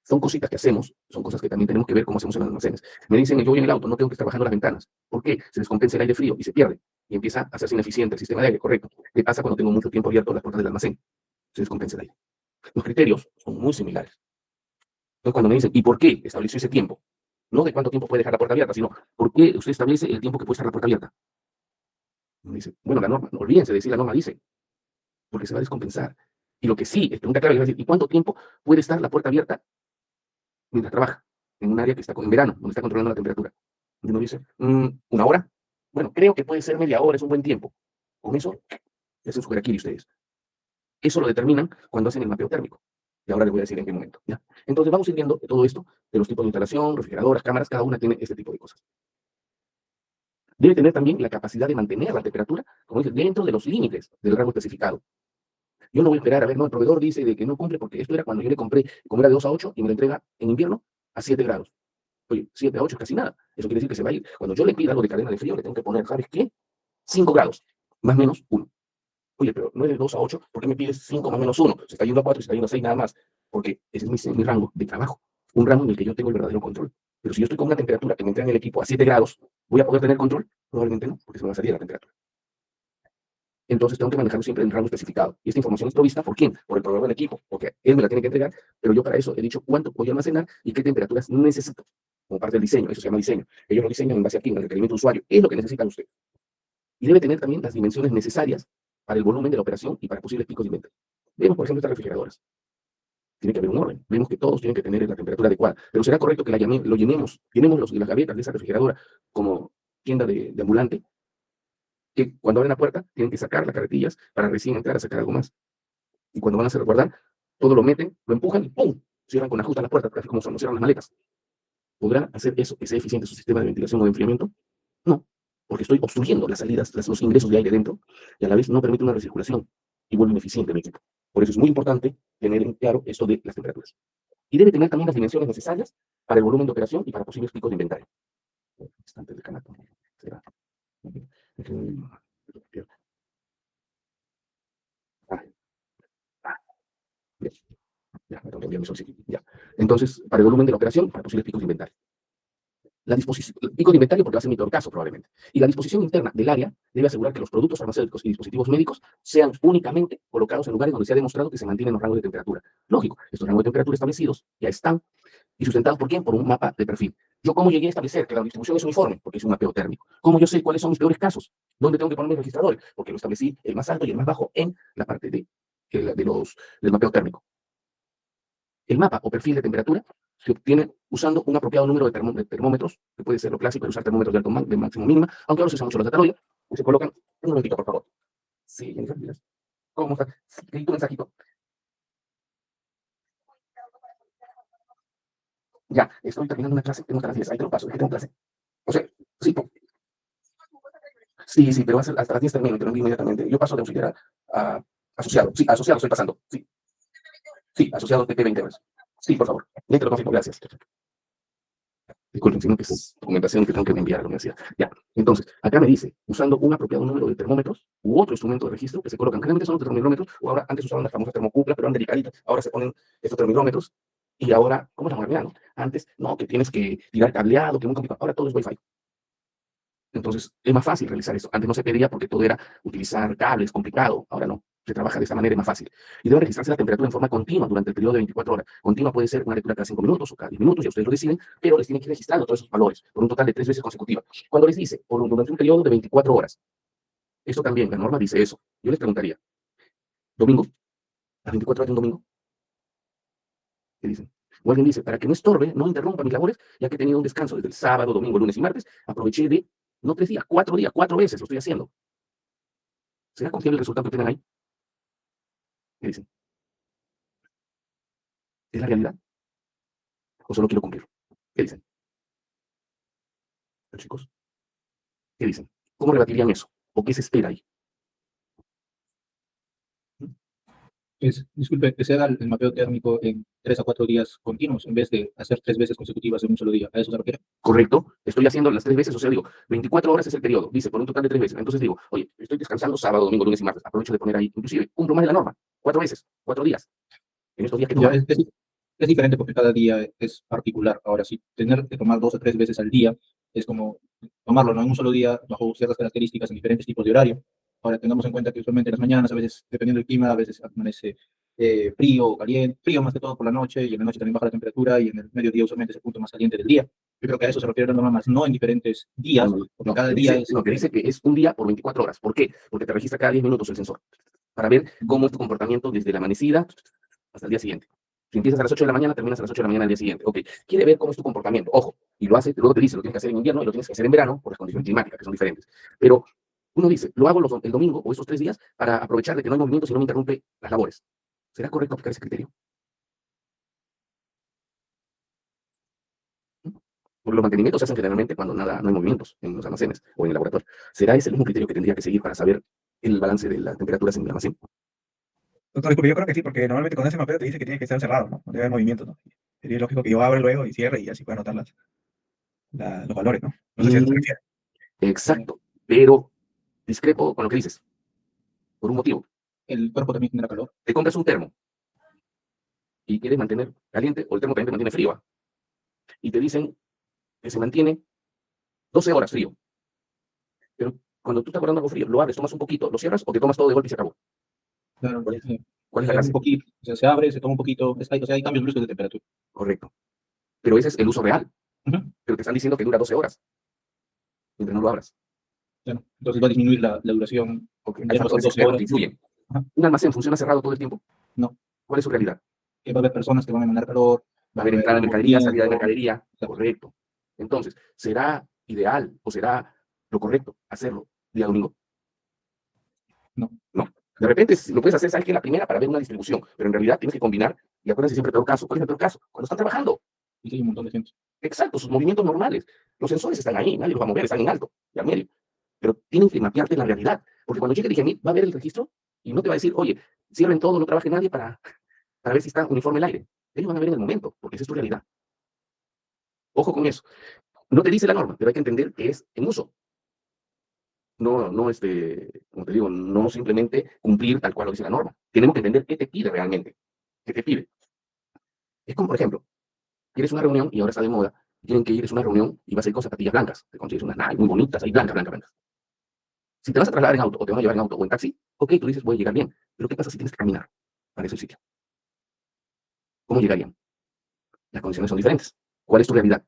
Son cositas que hacemos, son cosas que también tenemos que ver cómo hacemos en los almacenes. Me dicen, yo voy en el auto, no tengo que estar bajando las ventanas. ¿Por qué? Se descompensa el aire frío y se pierde. Y empieza a hacerse ineficiente el sistema de aire, correcto. ¿Qué pasa cuando tengo mucho tiempo abierto las puertas del almacén? Se descompensa el aire. Los criterios son muy similares. Entonces, cuando me dicen, ¿y por qué estableció ese tiempo? No de cuánto tiempo puede dejar la puerta abierta, sino ¿por qué usted establece el tiempo que puede estar la puerta abierta? Me dice, bueno, la norma, no olvídense de decir la norma dice, porque se va a descompensar. Y lo que sí, es pregunta clave, es decir, ¿y cuánto tiempo puede estar la puerta abierta mientras trabaja en un área que está en verano, donde está controlando la temperatura? Y uno dice, ¿una hora? Bueno, creo que puede ser media hora, es un buen tiempo. Con eso, hacen su harakiri ustedes. Eso lo determinan cuando hacen el mapeo térmico. Y ahora les voy a decir en qué momento. ¿Ya? Entonces vamos a ir viendo todo esto, de los tipos de instalación, refrigeradoras, cámaras, cada una tiene este tipo de cosas. Debe tener también la capacidad de mantener la temperatura, como dice, dentro de los límites del rango especificado. Yo no voy a esperar a ver, no, el proveedor dice de que no cumple porque esto era cuando yo le compré, como era de 2 a 8 y me lo entrega en invierno a 7 grados. Oye, 7 a 8 es casi nada. Eso quiere decir que se va a ir. Cuando yo le pida algo de cadena de frío, le tengo que poner, ¿sabes qué? 5 grados, más o menos 1. Oye, pero no es de 2 a 8, ¿por qué me pides 5 más o menos 1? Se está yendo a 4, se está yendo a 6 nada más. Porque ese es mi rango de trabajo. Un rango en el que yo tengo el verdadero control. Pero si yo estoy con una temperatura que me entrega en el equipo a 7 grados, ¿voy a poder tener control? Probablemente no, porque se me va a salir la temperatura. Entonces tengo que manejarlo siempre en rango especificado. Y esta información es provista ¿por quién? Por el proveedor del equipo, porque él me la tiene que entregar, pero yo para eso he dicho cuánto voy a almacenar y qué temperaturas necesito, como parte del diseño. Eso se llama diseño. Ellos lo diseñan en base aquí, en el requerimiento de usuario. Es lo que necesitan ustedes. Y debe tener también las dimensiones necesarias para el volumen de la operación y para posibles picos de inventario. Vemos, por ejemplo, estas refrigeradoras. Tiene que haber un orden. Vemos que todos tienen que tener la temperatura adecuada. Pero será correcto que lo llenemos las gavetas de esa refrigeradora como tienda de ambulante, que cuando abren la puerta tienen que sacar las carretillas para recién entrar a sacar algo más. Y cuando van a hacer resguardar, todo lo meten, lo empujan y ¡pum! Cierran con ajuste las puertas, así como son, cierran las maletas. ¿Podrá hacer eso que sea eficiente su sistema de ventilación o de enfriamiento? No, porque estoy obstruyendo las salidas, los ingresos de aire dentro, y a la vez no permite una recirculación y vuelve ineficiente mi equipo. Por eso es muy importante tener en claro esto de las temperaturas. Y debe tener también las dimensiones necesarias para el volumen de operación y para posibles picos de inventario. Instantes de canato. ¿Será? Bien. Ya, me tengo que enviar mi solicitud. Ya. Entonces, para el volumen de la operación, para posibles picos de inventario. La disposición, el pico de inventario porque va a ser mi peor caso probablemente. Y la disposición interna del área debe asegurar que los productos farmacéuticos y dispositivos médicos sean únicamente colocados en lugares donde se ha demostrado que se mantienen los rangos de temperatura. Lógico, estos rangos de temperatura establecidos ya están y sustentados por quién? Por un mapa de perfil. ¿Yo cómo llegué a establecer que la distribución es uniforme? Porque es un mapeo térmico. ¿Cómo yo sé cuáles son mis peores casos? ¿Dónde tengo que poner mis registradores? Porque lo establecí el más alto y el más bajo en la parte del mapeo térmico. El mapa o perfil de temperatura se obtiene usando un apropiado número de termómetros, que puede ser lo clásico de usar termómetros de máximo mínima, aunque ahora se usan mucho los de Taloya, y se colocan, un momentito, por favor. Sí, Jennifer, miras. ¿Cómo está? Sí, tu mensajito. Ya, estoy terminando una clase, tengo hasta las 10, ahí te lo paso, es que tengo clase. O sea, sí, sí, pero va a ser hasta las 10 termino, te lo envío inmediatamente. Yo paso de auxiliar a asociado, sí, asociado estoy pasando, sí. Sí, asociado TP 20 horas. Sí, por favor. Ya te lo confirmo, gracias. Disculpen, sino que es documentación que tengo que enviar a la universidad. Ya, entonces, acá me dice, usando un apropiado número de termómetros u otro instrumento de registro que se colocan, generalmente son los termómetros, o ahora antes usaban las famosas termocuplas, pero eran delicaditas, ahora se ponen estos termómetros, y ahora, ¿cómo es la modernidad, no? Antes, no, que tienes que tirar cableado, que muy complicado, ahora todo es Wi-Fi. Entonces, es más fácil realizar eso. Antes no se pedía porque todo era utilizar cables, complicado, ahora no. Se trabaja de esta manera, es más fácil. Y debe registrarse la temperatura en forma continua durante el periodo de 24 horas. Continua puede ser una lectura cada 5 minutos o cada 10 minutos, ya ustedes lo deciden, pero les tienen que ir registrando todos esos valores por un total de 3 veces consecutivas. Cuando les dice, durante un periodo de 24 horas, esto también, la norma dice eso. Yo les preguntaría, ¿domingo? ¿Las 24 horas de un domingo? ¿Qué dicen? O alguien dice, para que no estorbe, no interrumpa mis labores, ya que he tenido un descanso desde el sábado, domingo, lunes y martes, aproveché de, no 3 días, 4 veces lo estoy haciendo. ¿Será confiable el resultado que tengan ahí? ¿Qué dicen? ¿Es la realidad? ¿O solo quiero cumplir? ¿Qué dicen? ¿Los chicos? ¿Qué dicen? ¿Cómo rebatirían eso? ¿O qué se espera ahí? Disculpe, que se haga el mapeo térmico en 3 a 4 días continuos, en vez de hacer 3 veces consecutivas en un solo día. ¿A eso se refiere? Correcto, estoy haciendo las 3 veces, o sea, digo, 24 horas es el periodo, dice, por un total de 3 veces. Entonces digo, oye, estoy descansando sábado, domingo, lunes y martes, aprovecho de poner ahí, inclusive, cumplo más de la norma, 4 veces, 4 días, en estos días que Ya, toman. es diferente porque cada día es particular. Ahora sí, tener que tomar 2 o 3 veces al día es como tomarlo, ¿no? En un solo día, bajo ciertas características, en diferentes tipos de horario. Ahora, tengamos en cuenta que usualmente en las mañanas, a veces, dependiendo del clima, a veces amanece frío o caliente, frío más que todo por la noche, y en la noche también baja la temperatura, y en el mediodía usualmente es el punto más caliente del día. Yo creo que a eso se refiere la norma más, no en diferentes días, porque No, cada te día dice, es... no, te dice que es un día por 24 horas. ¿Por qué? Porque te registra cada 10 minutos el sensor, para ver cómo es tu comportamiento desde la amanecida hasta el día siguiente. Si empiezas a las 8 de la mañana, terminas a las 8 de la mañana al día siguiente. Ok, quiere ver cómo es tu comportamiento. Ojo, y lo hace, luego te dice, lo tienes que hacer en invierno y lo tienes que hacer en verano por las condiciones climáticas, que son diferentes. Pero uno dice, lo hago el domingo o esos 3 días para aprovechar de que no hay movimientos y no me interrumpe las labores. ¿Será correcto aplicar ese criterio? Porque los mantenimientos se hacen generalmente cuando no hay movimientos en los almacenes o en el laboratorio. ¿Será ese el mismo criterio que tendría que seguir para saber el balance de las temperaturas en el almacén? Doctor, disculpe, yo creo que sí, porque normalmente cuando ese mapeo te dice que tiene que estar cerrado, ¿no? No debe haber movimiento, ¿no? Sería lógico que yo abra luego y cierre y así pueda anotar los valores, ¿no? No sé si a eso se refiere. Exacto, pero discrepo con lo que dices, por un motivo. El cuerpo también genera calor. Te compras un termo y quieres mantener caliente, o el termo también te mantiene frío, ¿ah? Y te dicen que se mantiene 12 horas frío. Pero cuando tú estás guardando algo frío, lo abres, tomas un poquito, lo cierras o te tomas todo de golpe y se acabó. Claro, ¿Cuál es se la abre gracia? un poquito, o sea, se abre, se toma un poquito, o sea, hay cambios bruscos de temperatura. Correcto. Pero ese es el uso real. Ujú. Pero te están diciendo que dura 12 horas. Mientras no lo abras. Claro. Entonces va a disminuir la duración, Ok, ya ahí no está va a todo ser ese 12 espejo, horas. te influyen. Ajá. Un almacén funciona cerrado todo el tiempo. No, ¿Cuál es su realidad? que va a haber personas que van a emanar calor, Va a haber entrada de mercadería, salida de movimiento. mercadería. Exacto. Correcto. Entonces, ¿será ideal o será lo correcto hacerlo día domingo? No. No. De repente lo puedes hacer, ¿sabes qué? La primera para ver una distribución, pero en realidad tienes que combinar, y acuérdense siempre el peor caso. ¿Cuál es el peor caso? Cuando están trabajando. Y sí, hay un montón de gente. Exacto, sus movimientos normales. Los sensores están ahí, nadie los va a mover, están en alto y al medio. Pero tienen que mapearte la realidad. Porque cuando llegue el IGEMIT va a ver el registro y no te va a decir, oye, cierren todo, no trabaje nadie para ver si está uniforme el aire. Ellos van a ver en el momento, porque esa es tu realidad. Ojo con eso. No te dice la norma, pero hay que entender que es en uso. No, como te digo, no simplemente cumplir tal cual lo dice la norma. Tenemos que entender qué te pide realmente. ¿Qué te pide? Es como, por ejemplo, quieres una reunión y ahora está de moda tienen que ir, es una reunión, y vas a ir con zapatillas blancas, te consigues unas Nike muy bonitas, ahí blancas, blancas, blancas. Si te vas a trasladar en auto, o te van a llevar en auto o en taxi, ok, tú dices, voy a llegar bien, pero ¿qué pasa si tienes que caminar para ese sitio? ¿Cómo llegarían? Las condiciones son diferentes. ¿Cuál es tu realidad?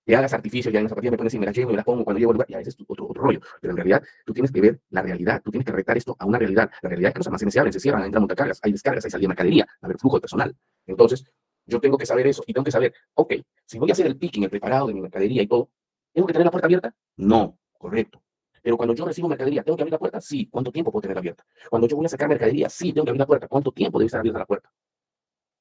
Que hagas artificios, ya en las zapatillas me pones y me las llevo, me las pongo cuando llego al lugar, ya ese es otro rollo. Pero en realidad tú tienes que ver la realidad, tú tienes que retar esto a una realidad. La realidad es que los almacenes se abren, se cierran, entran montacargas, hay descargas, hay salida de mercadería, va a haber flujo de personal. Entonces, yo tengo que saber eso y tengo que saber, ok, si voy a hacer el picking, el preparado de mi mercadería y todo, ¿tengo que tener la puerta abierta? No, correcto. Pero cuando yo recibo mercadería, ¿tengo que abrir la puerta? Sí. ¿Cuánto tiempo puedo tenerla abierta? Cuando yo voy a sacar mercadería, sí, tengo que abrir la puerta. ¿Cuánto tiempo debe estar abierta la puerta?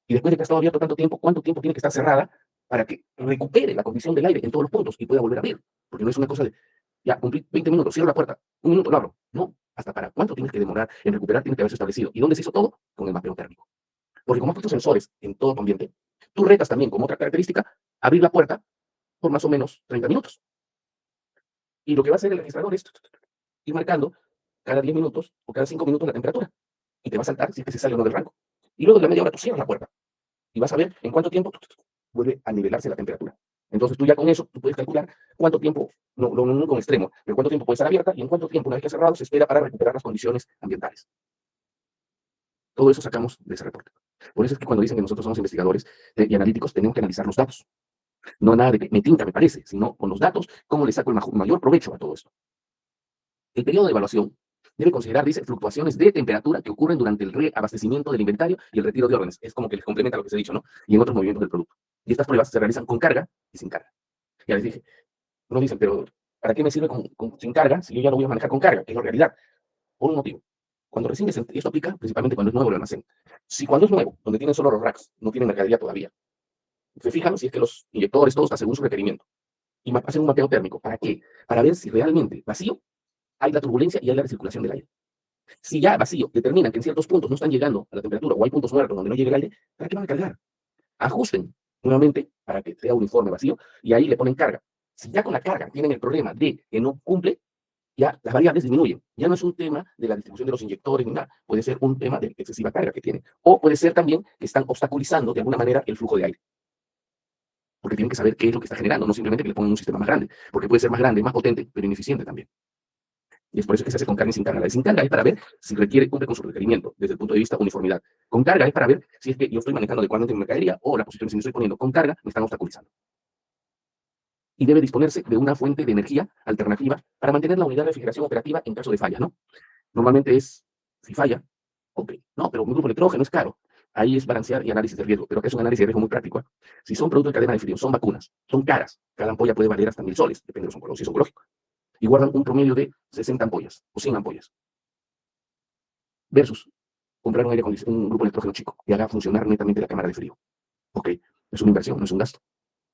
Y después de que ha estado abierto tanto tiempo, ¿cuánto tiempo tiene que estar cerrada para que recupere la condición del aire en todos los puntos y pueda volver a abrir? Porque no es una cosa de, ya, cumplí 20 minutos, cierro la puerta, un minuto lo abro. No, hasta para cuánto tienes que demorar en recuperar tiene que haberse establecido. ¿Y dónde se hizo todo? Con el mapeo térmico. Porque como hay muchos sensores en todo tu ambiente, tú retas también como otra característica abrir la puerta por más o menos 30 minutos. Y lo que va a hacer el registrador es ir marcando cada 10 minutos o cada 5 minutos la temperatura. Y te va a saltar si es que se sale o no del rango. Y luego de la media hora tú cierras la puerta. Y vas a ver en cuánto tiempo vuelve a nivelarse la temperatura. Entonces tú ya con eso, tú puedes calcular cuánto tiempo, no con extremo, pero cuánto tiempo puede estar abierta y en cuánto tiempo, una vez que ha cerrado, se espera para recuperar las condiciones ambientales. Todo eso sacamos de ese reporte. Por eso es que cuando dicen que nosotros somos investigadores y analíticos, tenemos que analizar los datos. No nada de que me tinta, me parece, sino con los datos, cómo le saco el mayor provecho a todo esto. El periodo de evaluación debe considerar, dice, fluctuaciones de temperatura que ocurren durante el reabastecimiento del inventario y el retiro de órdenes. Es como que les complementa lo que se ha dicho, ¿no? Y en otros movimientos del producto. Y estas pruebas se realizan con carga y sin carga. Ya les dije, uno dice, pero ¿para qué me sirve sin carga si yo ya lo voy a manejar con carga? Que es la realidad. Por un motivo. Cuando recién y esto aplica principalmente cuando es nuevo el almacén. Si cuando es nuevo, donde tienen solo los racks, no tienen mercadería todavía, se fijan si es que los inyectores, todos están según su requerimiento. Y hacen un mapeo térmico. ¿Para qué? Para ver si realmente vacío hay la turbulencia y hay la recirculación del aire. Si ya vacío determinan que en ciertos puntos no están llegando a la temperatura o hay puntos muertos donde no llega el aire, ¿para qué van a cargar? Ajusten nuevamente para que sea uniforme vacío y ahí le ponen carga. Si ya con la carga tienen el problema de que no cumple, ya las variables disminuyen. Ya no es un tema de la distribución de los inyectores ni nada. Puede ser un tema de excesiva carga que tienen. O puede ser también que están obstaculizando de alguna manera el flujo de aire. Porque tienen que saber qué es lo que está generando, no simplemente que le pongan un sistema más grande. Porque puede ser más grande, más potente, pero ineficiente también. Y es por eso que se hace con carga y sin carga. La de sin carga es para ver si cumple con su requerimiento desde el punto de vista uniformidad. Con carga es para ver si es que yo estoy manejando adecuadamente mi mercadería o las posiciones que me estoy poniendo con carga me están obstaculizando. Y debe disponerse de una fuente de energía alternativa para mantener la unidad de refrigeración operativa en caso de falla, ¿no? Normalmente es, si falla, ok, no, pero mi grupo electrógeno es caro. Ahí es balancear y análisis de riesgo, pero que es un análisis de riesgo muy práctico. Si son productos de cadena de frío, son vacunas, son caras. Cada ampolla puede valer hasta 1000 soles, depende de si es oncológico. Y guardan un promedio de 60 ampollas o 100 ampollas. Versus comprar un grupo electrógeno chico que haga funcionar netamente la cámara de frío. Ok, es una inversión, no es un gasto.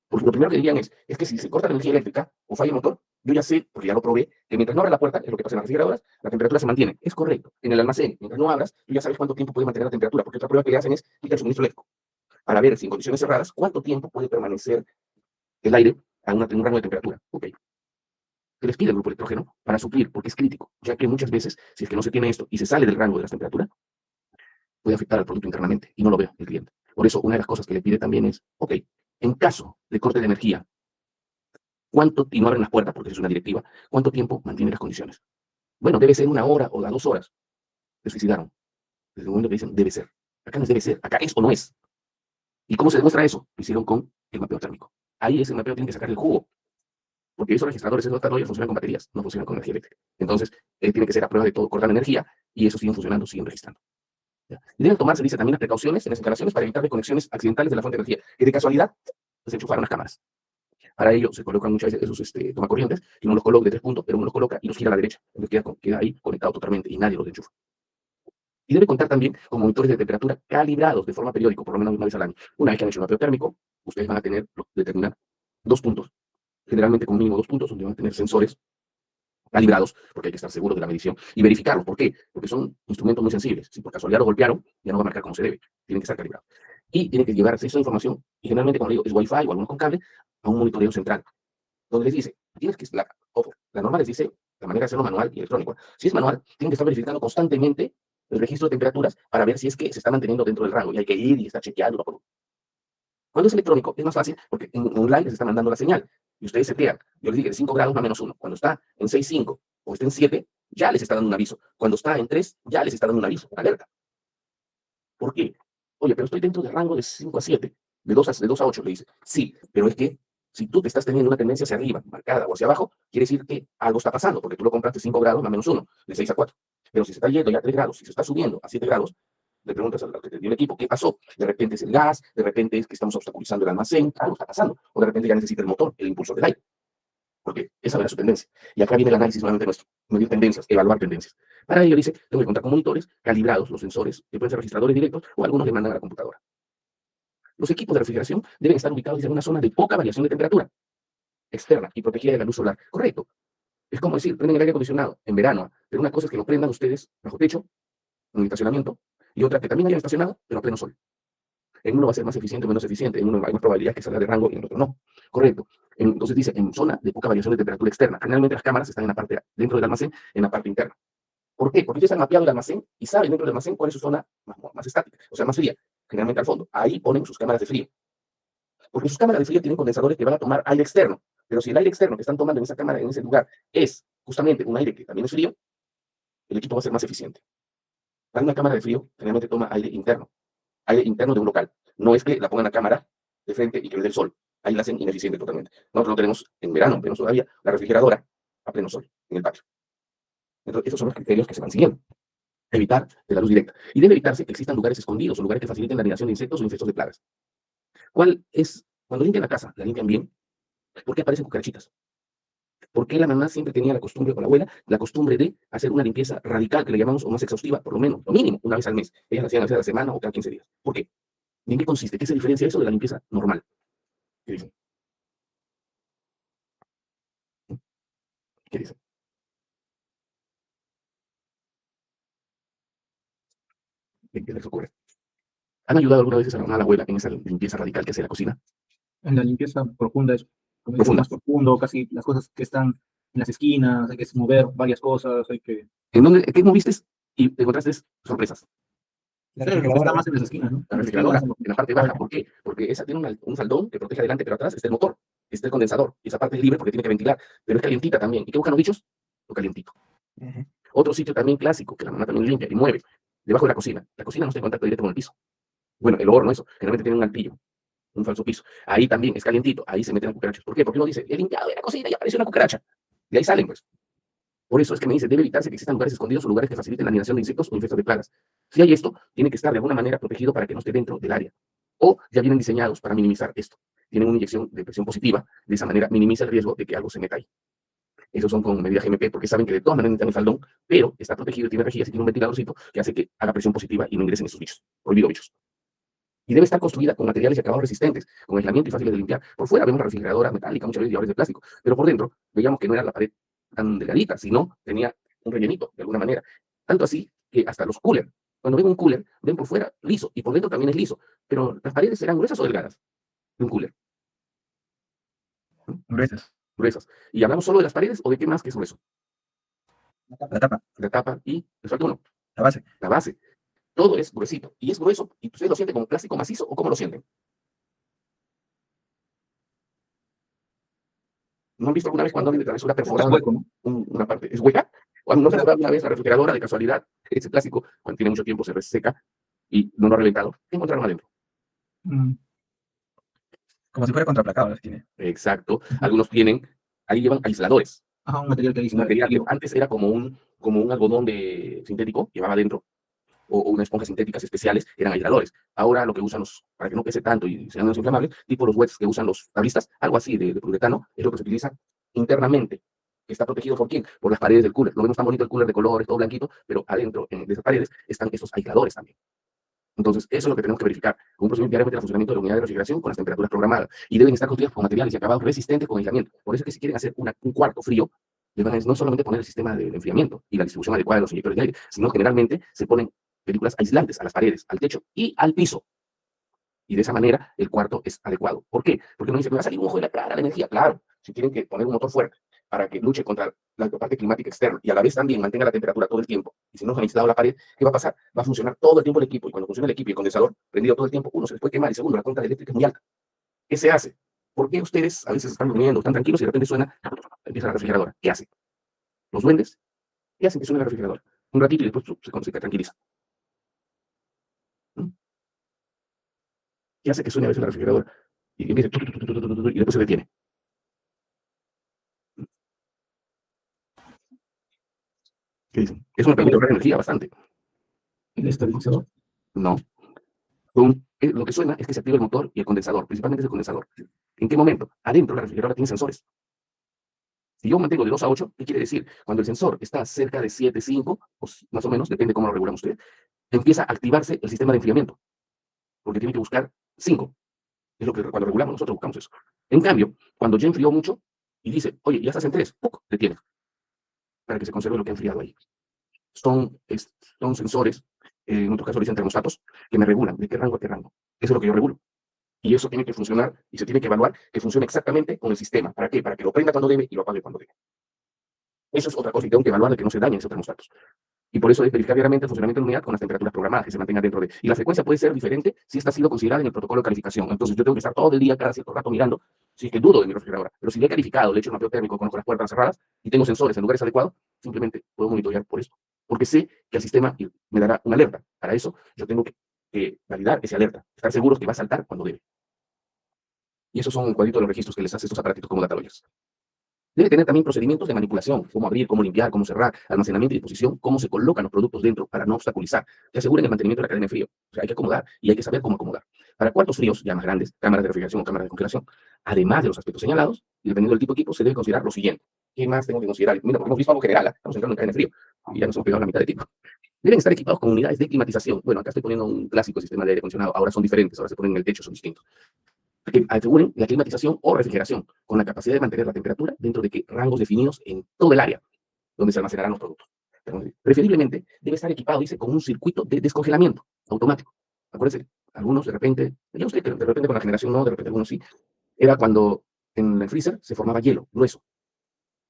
Porque lo primero que dirían es que si se corta la energía eléctrica o falla el motor, yo ya sé, porque ya lo probé, que mientras no abra la puerta, es lo que pasa en las refrigeradoras, la temperatura se mantiene. Es correcto. En el almacén, mientras no abras, tú ya sabes cuánto tiempo puede mantener la temperatura, porque otra prueba que le hacen es quitar el suministro eléctrico, para ver si en condiciones cerradas, cuánto tiempo puede permanecer el aire en un rango de temperatura. Ok. Se les pide el grupo electrógeno para suplir, porque es crítico, ya que muchas veces, si es que no se tiene esto y se sale del rango de la temperatura, puede afectar al producto internamente y no lo ve el cliente. Por eso, una de las cosas que le pide también es, ok, en caso de corte de energía, y no abren las puertas, porque es una directiva, ¿cuánto tiempo mantiene las condiciones? Bueno, debe ser 1 hora o 2 horas. Se suicidaron. Desde el momento que dicen debe ser. Acá no es debe ser, acá es o no es. ¿Y cómo se demuestra eso? Lo hicieron con el mapeo térmico. Ahí ese mapeo tiene que sacar el jugo. Porque esos registradores, esos desarrollos funcionan con baterías, no funcionan con energía eléctrica. Entonces, tiene que ser a prueba de todo, cortar energía, y eso siguen funcionando, siguen registrando. ¿Ya? Y deben tomarse, dice, también las precauciones en las instalaciones para evitar desconexiones accidentales de la fuente de energía, que de casualidad se enchufaron las cámaras. Para ello se colocan muchas veces esos tomacorrientes, que uno los coloca de 3 puntos, pero uno los coloca y los gira a la derecha. Entonces queda ahí conectado totalmente y nadie los enchufa. Y debe contar también con monitores de temperatura calibrados de forma periódica, por lo menos una vez al año. Una vez que han hecho un mapeo térmico, ustedes van a determinar 2 puntos, generalmente con mínimo 2 puntos, donde van a tener sensores calibrados, porque hay que estar seguros de la medición y verificarlos. ¿Por qué? Porque son instrumentos muy sensibles. Si por casualidad lo golpearon, ya no va a marcar como se debe. Tienen que estar calibrados. Y tienen que llevarse esa información, y generalmente, como le digo, es Wi-Fi o algunos con cable, a un monitoreo central, donde les dice, la norma les dice, la manera de hacerlo manual y electrónico. Si es manual, tienen que estar verificando constantemente el registro de temperaturas para ver si es que se está manteniendo dentro del rango, y hay que ir y estar chequeando uno por uno. Cuando es electrónico es más fácil porque en online les está mandando la señal y ustedes setean. Yo les dije de 5 grados más menos 1. Cuando está en 6,5 o está en 7, ya les está dando un aviso. Cuando está en 3, ya les está dando un aviso, una alerta. ¿Por qué? Oye, pero estoy dentro del rango de 5 a 7, de 2 a 8, le dice. Sí, pero es que si tú te estás teniendo una tendencia hacia arriba, marcada o hacia abajo, quiere decir que algo está pasando, porque tú lo compraste 5 grados más menos 1, de 6 a 4. Pero si se está yendo ya a 3 grados, si se está subiendo a 7 grados, le preguntas al que te dio el equipo, ¿qué pasó? De repente es el gas, de repente es que estamos obstaculizando el almacén, algo está pasando, o de repente ya necesita el motor, el impulsor del aire, porque esa era su tendencia. Y acá viene el análisis nuevamente nuestro, medir tendencias, evaluar tendencias. Para ello dice, tengo que contar con monitores calibrados, los sensores, que pueden ser registradores directos, o algunos le mandan a la computadora. Los equipos de refrigeración deben estar ubicados en una zona de poca variación de temperatura externa y protegida de la luz solar. Correcto. Es como decir, prenden el aire acondicionado en verano, pero una cosa es que lo prendan ustedes bajo techo, en un estacionamiento, y otra que también hayan estacionado, pero a pleno sol. En uno va a ser más eficiente o menos eficiente, en uno hay más probabilidad que salga de rango y en el otro no. Correcto. Entonces dice, en zona de poca variación de temperatura externa. Generalmente las cámaras están en la parte, dentro del almacén, en la parte interna. ¿Por qué? Porque ustedes han mapeado el almacén y saben dentro del almacén cuál es su zona más estática, o sea, más fría, generalmente al fondo. Ahí ponen sus cámaras de frío. Porque sus cámaras de frío tienen condensadores que van a tomar aire externo. Pero si el aire externo que están tomando en esa cámara, en ese lugar, es justamente un aire que también es frío, el equipo va a ser más eficiente. Para una cámara de frío, generalmente toma aire interno de un local. No es que la pongan a cámara de frente y que le dé el sol. Ahí la hacen ineficiente totalmente. Nosotros lo tenemos en verano, tenemos todavía la refrigeradora a pleno sol, en el patio. Entonces, esos son los criterios que se van siguiendo. Evitar de la luz directa. Y debe evitarse que existan lugares escondidos o lugares que faciliten la eliminación de insectos o infestos de plagas. ¿Cuál es? Cuando limpian la casa, ¿la limpian bien? ¿Por qué aparecen cucarachitas? ¿Por qué la mamá siempre tenía la costumbre, o la abuela, la costumbre de hacer una limpieza radical, que le llamamos, o más exhaustiva, por lo menos, lo mínimo, una vez al mes? Ellas la hacían a veces a la semana o cada 15 días. ¿Por qué? ¿Y en qué consiste? ¿Qué se diferencia eso de la limpieza normal? ¿Qué dicen? ¿Qué dicen? ¿Qué les ocurre? ¿Han ayudado alguna vez a la mamá, a la abuela, en esa limpieza radical que hace la cocina? En la limpieza profunda es como dices, Profunda. más profundo, casi las cosas que están en las esquinas, hay que mover varias cosas, hay que... ¿En dónde, qué moviste y te encontraste sorpresas? La Claro, refrigeradora, está más en las esquinas, ¿no? La refrigeradora, en la parte baja. ¿Por qué? Porque esa tiene un faldón que protege adelante, pero atrás está el motor, está el condensador. Y esa parte es libre porque tiene que ventilar, pero es calientita también. ¿Y qué buscan los bichos? Lo calientito. Ujú. Otro sitio también clásico, que la mamá también limpia y mueve, debajo de la cocina. La cocina no está en contacto directo con el piso. Bueno, el horno, eso, generalmente tiene un altillo, un falso piso. Ahí también es calientito, ahí se meten las cucarachas. ¿Por qué? Porque uno dice, he limpiado de la cocina y apareció una cucaracha. Y ahí salen, pues. Por eso es que me dice, debe evitarse que existan lugares escondidos o lugares que faciliten la eliminación de insectos o infestos de plagas. Si hay esto, tiene que estar de alguna manera protegido para que no esté dentro del área. O ya vienen diseñados para minimizar esto. Tienen una inyección de presión positiva, de esa manera minimiza el riesgo de que algo se meta ahí. Esos son con medida GMP porque saben que de todas maneras necesitan el faldón, pero está protegido y tiene rejillas y tiene un ventiladorcito que hace que haga presión positiva y no ingresen esos bichos. Prohibido bichos. Y debe estar construida con materiales y acabados resistentes, con aislamiento y fáciles de limpiar. Por fuera vemos la refrigeradora metálica, muchas veces y ahora es de plástico, pero por dentro veíamos que no era la pared tan delgadita, sino tenía un rellenito, de alguna manera. Tanto así que hasta los coolers, cuando ven un cooler, ven por fuera liso y por dentro también es liso, pero las paredes serán gruesas o delgadas de un cooler, Gruesas. gruesas. ¿Y hablamos solo de las paredes o de qué más que es grueso? La tapa, La tapa y, les falta uno, la base. la base. Todo es gruesito y es grueso y ustedes lo sienten como plástico macizo o cómo lo sienten. ¿No han visto alguna vez cuando alguien le atravesó una perforada? Es hueco, ¿no? Una parte, ¿es hueca? ¿O no se ha cerrado una vez la refrigeradora de casualidad? Ese plástico, cuando tiene mucho tiempo, se reseca y no lo ha reventado. ¿Qué encontraron adentro? Mm, Como si fuera contraplacado las tiene. Exacto. Algunos tienen, ahí llevan aisladores. Ajá, un material que Un dice. material que antes era como un algodón sintético, llevaba adentro, o unas esponjas sintéticas especiales, que eran aisladores. Ahora lo que usan para que no pese tanto y sean menos inflamables, tipo los wets que usan los tablistas, algo así de poliuretano, es lo que se utiliza internamente. Que está protegido por quién? Por las paredes del cooler. Lo vemos tan bonito el cooler de colores, todo blanquito, pero adentro de esas paredes están esos aisladores también. Entonces, eso es lo que tenemos que verificar. Un procedimiento diariamente el funcionamiento de la unidad de refrigeración con las temperaturas programadas. Y deben estar construidas con materiales y acabados resistentes con aislamiento. Por eso es que si quieren hacer un cuarto frío, les van a no solamente poner el sistema de enfriamiento y la distribución adecuada de los inyectores de aire, sino generalmente se ponen películas aislantes a las paredes, al techo y al piso. Y de esa manera el cuarto es adecuado. ¿Por qué? Porque no dice, me va a salir un ojo de la cara la energía. Claro, si tienen que poner un motor fuerte para que luche contra la parte climática externa y a la vez también mantenga la temperatura todo el tiempo, y si no se han aislado la pared, ¿qué va a pasar? Va a funcionar todo el tiempo el equipo, y cuando funciona el equipo y el condensador prendido todo el tiempo, uno, se les puede quemar, y segundo, la cuenta eléctrica es muy alta. ¿Qué se hace? ¿Por qué ustedes a veces están durmiendo, están tranquilos y de repente suena, empieza la refrigeradora? ¿Qué hace? Los duendes, ¿qué hacen que suene la refrigeradora? Un ratito y después se tranquiliza. ¿Mm? ¿Qué hace que suene a veces la refrigeradora? Y empieza y después se detiene. ¿Qué dicen? Es una pregunta de ahorrar energía bastante. ¿El estabilizador? No. Lo que suena es que se activa el motor y el condensador, principalmente es el condensador. ¿En qué momento? Adentro la refrigeradora tiene sensores. Si yo mantengo de 2 a 8, ¿qué quiere decir? Cuando el sensor está cerca de 7, 5, o más o menos, depende de cómo lo regulan ustedes, empieza a activarse el sistema de enfriamiento, porque tiene que buscar 5. Es lo que cuando regulamos nosotros buscamos eso. En cambio, cuando ya enfrió mucho y dice, oye, ya estás en 3, ¡puc!, detiene, para que se conserve lo que ha enfriado ahí. Son sensores, en otro caso le dicen termostatos, que me regulan de qué rango a qué rango. Eso es lo que yo regulo. Y eso tiene que funcionar y se tiene que evaluar que funcione exactamente con el sistema. ¿Para qué? Para que lo prenda cuando debe y lo apague cuando debe. Eso es otra cosa y tengo que evaluar de que no se dañen esos termostatos. Y por eso es verificar diariamente el funcionamiento de la unidad con las temperaturas programadas, que se mantenga dentro de. Y la frecuencia puede ser diferente si esta ha sido considerada en el protocolo de calificación. Entonces yo tengo que estar todo el día, cada cierto rato mirando si es que dudo de mi refrigeradora. Pero si le he calificado, le he hecho un mapeo térmico, conozco las puertas cerradas y tengo sensores en lugares adecuados, simplemente puedo monitorear por esto. Porque sé que el sistema me dará una alerta. Para eso yo tengo que validar esa alerta, estar seguros que va a saltar cuando debe. Y esos son un cuadrito de los registros que les hace estos aparatitos como data loggers. Debe tener también procedimientos de manipulación, cómo abrir, cómo limpiar, cómo cerrar, almacenamiento y disposición, cómo se colocan los productos dentro para no obstaculizar. Que aseguren el mantenimiento de la cadena de frío. O sea, hay que acomodar y hay que saber cómo acomodar. Para cuartos fríos ya más grandes, cámaras de refrigeración o cámaras de congelación, además de los aspectos señalados, y dependiendo del tipo de equipo, se debe considerar lo siguiente. ¿Qué más tengo que considerar? Mira, porque hemos visto algo general, estamos entrando en cadena de frío y ya nos hemos pegado la mitad de equipo. Deben estar equipados con unidades de climatización. Bueno, acá estoy poniendo un clásico sistema de aire acondicionado. Ahora son diferentes, ahora se ponen en el techo, son distintos. Que aseguren la climatización o refrigeración con la capacidad de mantener la temperatura dentro de rangos definidos en todo el área donde se almacenarán los productos. Preferiblemente debe estar equipado, dice, con un circuito de descongelamiento automático. Acuérdense, algunos de repente, yo sé que de repente con la generación no, de repente algunos sí, era cuando en el freezer se formaba hielo grueso.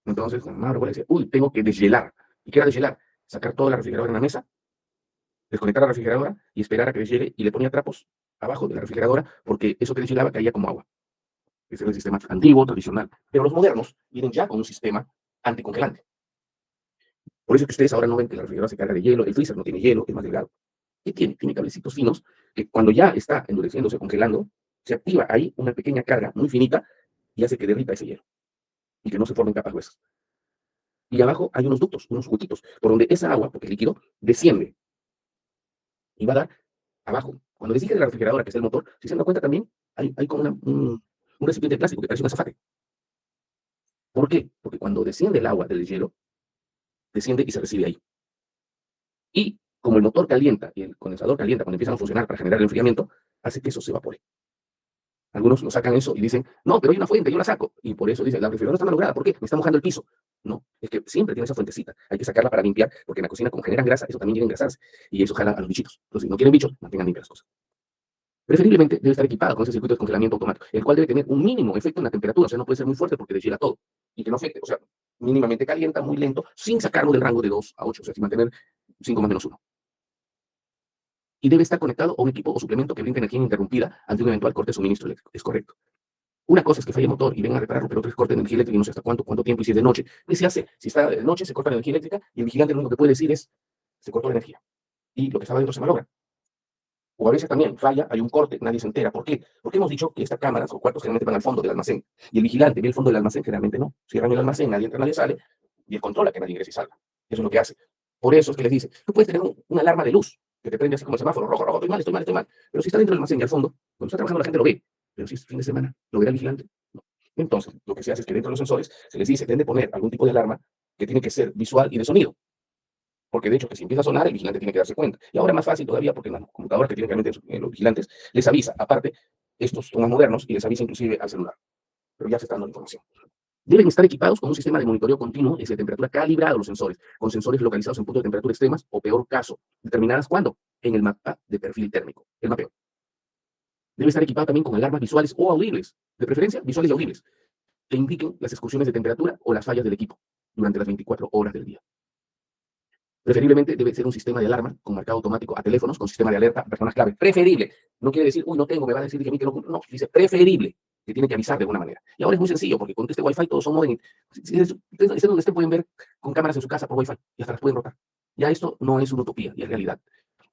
Entonces, con mamá le decía, uy, tengo que deshielar. ¿Y qué era deshielar? Sacar toda la refrigeradora en la mesa, desconectar la refrigeradora y esperar a que deshiele y le ponía trapos abajo de la refrigeradora porque eso que deshielaba caía como agua. Ese es el sistema antiguo, tradicional. Pero los modernos vienen ya con un sistema anticongelante. Por eso es que ustedes ahora no ven que la refrigeradora se carga de hielo, el freezer no tiene hielo, es más delgado. ¿Qué tiene? Tiene cablecitos finos que cuando ya está endureciéndose, congelando, se activa ahí una pequeña carga muy finita y hace que derrita ese hielo y que no se formen capas gruesas. Y abajo hay unos ductos, unos huequitos, por donde esa agua, porque es líquido, desciende y va a dar abajo. Cuando les dije de la refrigeradora, que es el motor, si se dan cuenta también, hay como un recipiente de plástico que parece un azafate. ¿Por qué? Porque cuando desciende el agua del hielo, desciende y se recibe ahí. Y como el motor calienta y el condensador calienta cuando empiezan a funcionar para generar el enfriamiento, hace que eso se evapore. Algunos lo sacan eso y dicen, no, pero hay una fuente, yo la saco. Y por eso dicen, la refrigeradora está malograda, ¿por qué? Me está mojando el piso. No, es que siempre tiene esa fuentecita. Hay que sacarla para limpiar, porque en la cocina, como generan grasa, eso también llega a engrasarse. Y eso jala a los bichitos. Entonces, si no quieren bichos, mantengan limpias las cosas. Preferiblemente debe estar equipado con ese circuito de congelamiento automático, el cual debe tener un mínimo efecto en la temperatura, o sea, no puede ser muy fuerte porque deshiela todo. Y que no afecte, o sea, mínimamente calienta, muy lento, sin sacarlo del rango de 2 a 8, o sea, sin mantener 5 más menos 1. Y debe estar conectado a un equipo o suplemento que brinde energía ininterrumpida ante un eventual corte de suministro eléctrico. Es correcto. Una cosa es que falle el motor y vengan a repararlo, pero otra es corte de energía eléctrica y no sé hasta cuánto tiempo y si es de noche. ¿Qué se hace? Si está de noche, se corta la energía eléctrica y el vigilante lo único que puede decir es, se cortó la energía. Y lo que estaba dentro se malogra. O a veces también falla, hay un corte, nadie se entera. ¿Por qué? Porque hemos dicho que estas cámaras o cuartos generalmente van al fondo del almacén. Y el vigilante ve el fondo del almacén, generalmente no. Cierran el almacén, nadie entra, nadie sale, y él controla que nadie ingrese y salga. Eso es lo que hace. Por eso es que les dice, tú puedes tener una alarma de luz, que te prende así como el semáforo, rojo, rojo, estoy mal, estoy mal, estoy mal. Pero si está dentro del almacén y al fondo, cuando está trabajando la gente lo ve. Pero si es fin de semana, ¿lo verá el vigilante? No. Entonces, lo que se hace es que dentro de los sensores se les dice, deben de poner algún tipo de alarma que tiene que ser visual y de sonido. Porque de hecho, que si empieza a sonar, el vigilante tiene que darse cuenta. Y ahora más fácil todavía, porque en las computadoras que tienen realmente los vigilantes, les avisa, aparte, estos son más modernos, y les avisa inclusive al celular. Pero ya se está dando información. Deben estar equipados con un sistema de monitoreo continuo de temperatura calibrado los sensores, con sensores localizados en puntos de temperatura extremas, o peor caso, determinadas cuando, en el mapa de perfil térmico, el mapeo. Debe estar equipado también con alarmas visuales o audibles, de preferencia visuales y audibles, que indiquen las excursiones de temperatura o las fallas del equipo durante las 24 horas del día. Preferiblemente debe ser un sistema de alarma con marcado automático a teléfonos con sistema de alerta a personas clave. Preferible. No quiere decir, uy, no tengo, me va a decir que a mí que no cumple. No, dice preferible, que tiene que avisar de alguna manera. Y ahora es muy sencillo, porque con este Wi-Fi todos son modem. Ustedes donde estén pueden ver con cámaras en su casa por Wi-Fi y hasta las pueden rotar. Ya esto no es una utopía, ya es realidad.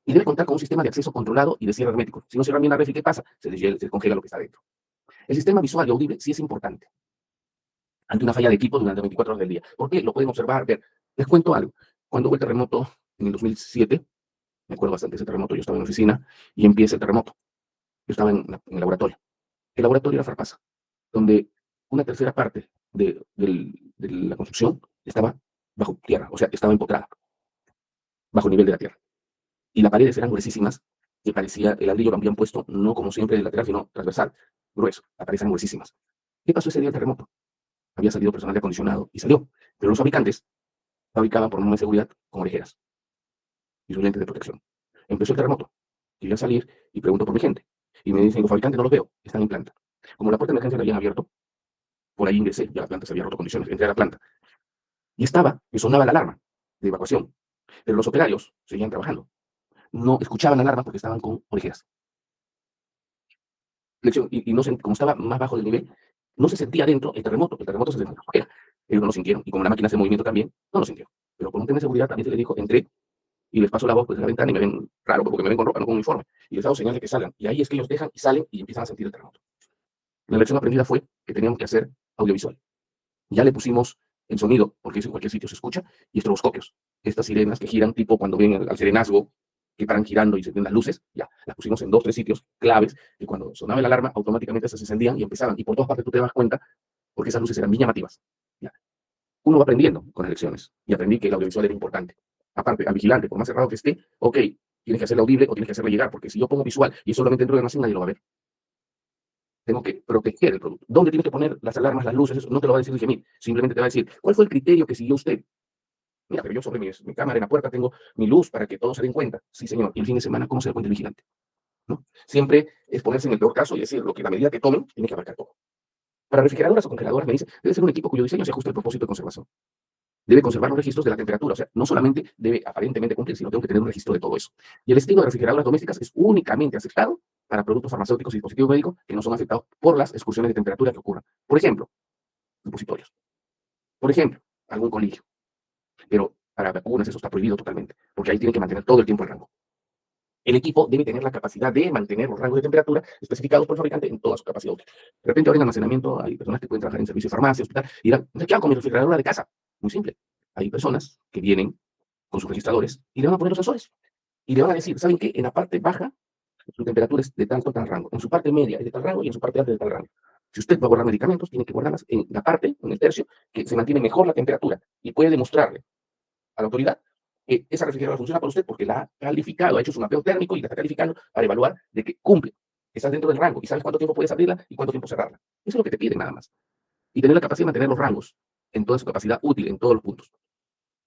Y debe contar con un sistema de acceso controlado y de cierre hermético. Si no cierran bien la refri, ¿qué pasa? Se descongela lo que está dentro. El sistema visual y audible sí es importante ante una falla de equipo durante 24 horas del día. ¿Por qué? Lo pueden observar, ver. Les cuento algo. Cuando hubo el terremoto en el 2007, me acuerdo bastante de ese terremoto, yo estaba en la oficina y empieza el terremoto. Yo estaba en el laboratorio. El laboratorio era Farpasa, donde una tercera parte de la construcción estaba bajo tierra, o sea, estaba empotrada, bajo el nivel de la tierra. Y las paredes eran gruesísimas, que parecía, el ladrillo lo habían puesto no como siempre de lateral, sino transversal, grueso. Las paredes eran gruesísimas. ¿Qué pasó ese día del terremoto? Había salido personal de acondicionado y salió, pero los fabricantes fabricaban por norma de seguridad con orejeras y sus lentes de protección. Empezó el terremoto, quería salir y pregunto por mi gente. Y me dicen, los fabricantes no los veo, están en planta. Como la puerta de emergencia la habían abierto, por ahí ingresé, ya la planta se había roto condiciones, entré a la planta. Y sonaba la alarma de evacuación, pero los operarios seguían trabajando. No escuchaban la alarma porque estaban con orejeras. Y no como estaba más bajo del nivel, no se sentía dentro el terremoto se sentía afuera. Ellos no lo sintieron, y como la máquina hace movimiento también, no lo sintieron. Pero por un tema de seguridad también se les dijo, entré y les paso la voz pues, de la ventana y me ven raro, porque me ven con ropa, no con uniforme. Y les hago señal de que salgan. Y ahí es que ellos dejan y salen y empiezan a sentir el terremoto. La lección aprendida fue que teníamos que hacer audiovisual. Ya le pusimos el sonido, porque eso en cualquier sitio se escucha, y estroboscopios. Estas sirenas que giran tipo cuando ven al serenazgo, que paran girando y se ven las luces, ya, las pusimos en 2 o 3 sitios claves, que cuando sonaba la alarma, automáticamente se encendían y empezaban. Y por todas partes tú te das cuenta, porque esas luces eran bien llamativas. Ya. Uno va aprendiendo con las lecciones, y aprendí que el audiovisual era importante. Aparte, al vigilante, por más cerrado que esté, ok, tienes que hacerlo audible o tienes que hacerle llegar, porque si yo pongo visual y solamente dentro de la almacén, nadie lo va a ver. Tengo que proteger el producto. ¿Dónde tienes que poner las alarmas, las luces? Eso no te lo va a decir el Gemini. Simplemente te va a decir, ¿cuál fue el criterio que siguió usted? Mira, pero yo sobre mi cámara en la puerta tengo mi luz para que todos se den cuenta. Sí, señor. Y el fin de semana, ¿cómo se da cuenta el vigilante? ¿No? Siempre es ponerse en el peor caso y decir lo que la medida que tomen tiene que abarcar todo. Para refrigeradoras o congeladoras me dice, debe ser un equipo cuyo diseño se ajuste al propósito de conservación. Debe conservar los registros de la temperatura. O sea, no solamente debe aparentemente cumplir, sino tengo que tener un registro de todo eso. Y el estilo de refrigeradoras domésticas es únicamente aceptado para productos farmacéuticos y dispositivos médicos que no son afectados por las excursiones de temperatura que ocurran. Por ejemplo, supositorios. Por ejemplo, algún colegio. Pero para vacunas eso está prohibido totalmente, porque ahí tiene que mantener todo el tiempo el rango. El equipo debe tener la capacidad de mantener los rangos de temperatura especificados por el fabricante en toda su capacidad útil. De repente ahora en almacenamiento hay personas que pueden trabajar en servicio de farmacia, hospital, y dirán, ¿qué hago con mi refrigeradora de casa? Muy simple. Hay personas que vienen con sus registradores y le van a poner los sensores. Y le van a decir, ¿saben qué? En la parte baja, su temperatura es de tanto tal rango. En su parte media es de tal rango y en su parte alta es de tal rango. Si usted va a guardar medicamentos, tiene que guardarlas en la parte, en el tercio, que se mantiene mejor la temperatura y puede demostrarle a la autoridad que esa refrigeradora funciona para usted porque la ha calificado, ha hecho su mapeo térmico y la está calificando para evaluar de que cumple, que está dentro del rango y sabes cuánto tiempo puedes abrirla y cuánto tiempo cerrarla. Eso es lo que te piden nada más. Y tener la capacidad de mantener los rangos en toda su capacidad útil, en todos los puntos.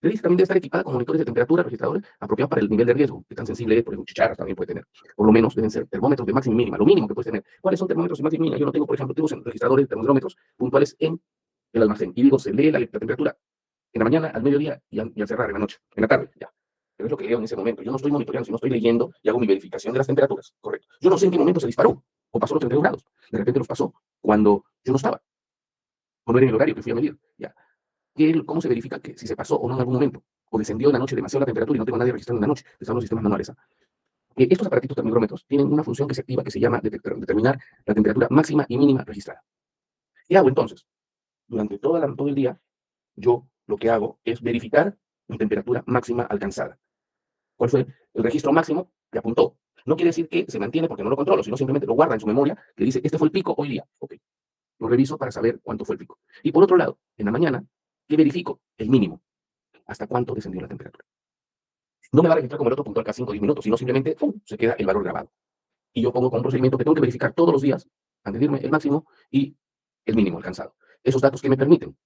La lista también debe estar equipada con monitores de temperatura, registradores apropiados para el nivel de riesgo, que tan sensible es, por ejemplo, chicharras también puede tener. Por lo menos deben ser termómetros de máxima y mínima, lo mínimo que puedes tener. ¿Cuáles son termómetros de máxima y mínima? Yo no tengo, por ejemplo, tengo registradores de termómetros puntuales en el almacén. Y digo, se lee la temperatura en la mañana, al mediodía y al cerrar en la noche, en la tarde, ya. Pero es lo que leo en ese momento. Yo no estoy monitoreando, sino estoy leyendo y hago mi verificación de las temperaturas, correcto. Yo no sé en qué momento se disparó o pasó los 32 grados. De repente los pasó cuando yo no estaba, o no era en el horario que fui a medir, ya. ¿Cómo se verifica que si se pasó o no en algún momento? O descendió en la noche demasiado la temperatura y no tengo a nadie registrando en la noche. Están los sistemas manuales. Estos aparatitos termómetros tienen una función que se activa que se llama determinar la temperatura máxima y mínima registrada. ¿Qué hago entonces? Durante todo el día, yo lo que hago es verificar la temperatura máxima alcanzada. ¿Cuál fue el registro máximo que apuntó? No quiere decir que se mantiene porque no lo controlo, sino simplemente lo guarda en su memoria, que dice, este fue el pico hoy día. Ok, lo reviso para saber cuánto fue el pico. Y por otro lado, en la mañana, ¿qué verifico? El mínimo. ¿Hasta cuánto descendió la temperatura? No me va a registrar como el otro puntual cada 5 o 10 minutos, sino simplemente ¡pum!, se queda el valor grabado. Y yo pongo con un procedimiento que tengo que verificar todos los días, antes de irme, el máximo y el mínimo alcanzado. Esos datos que me permiten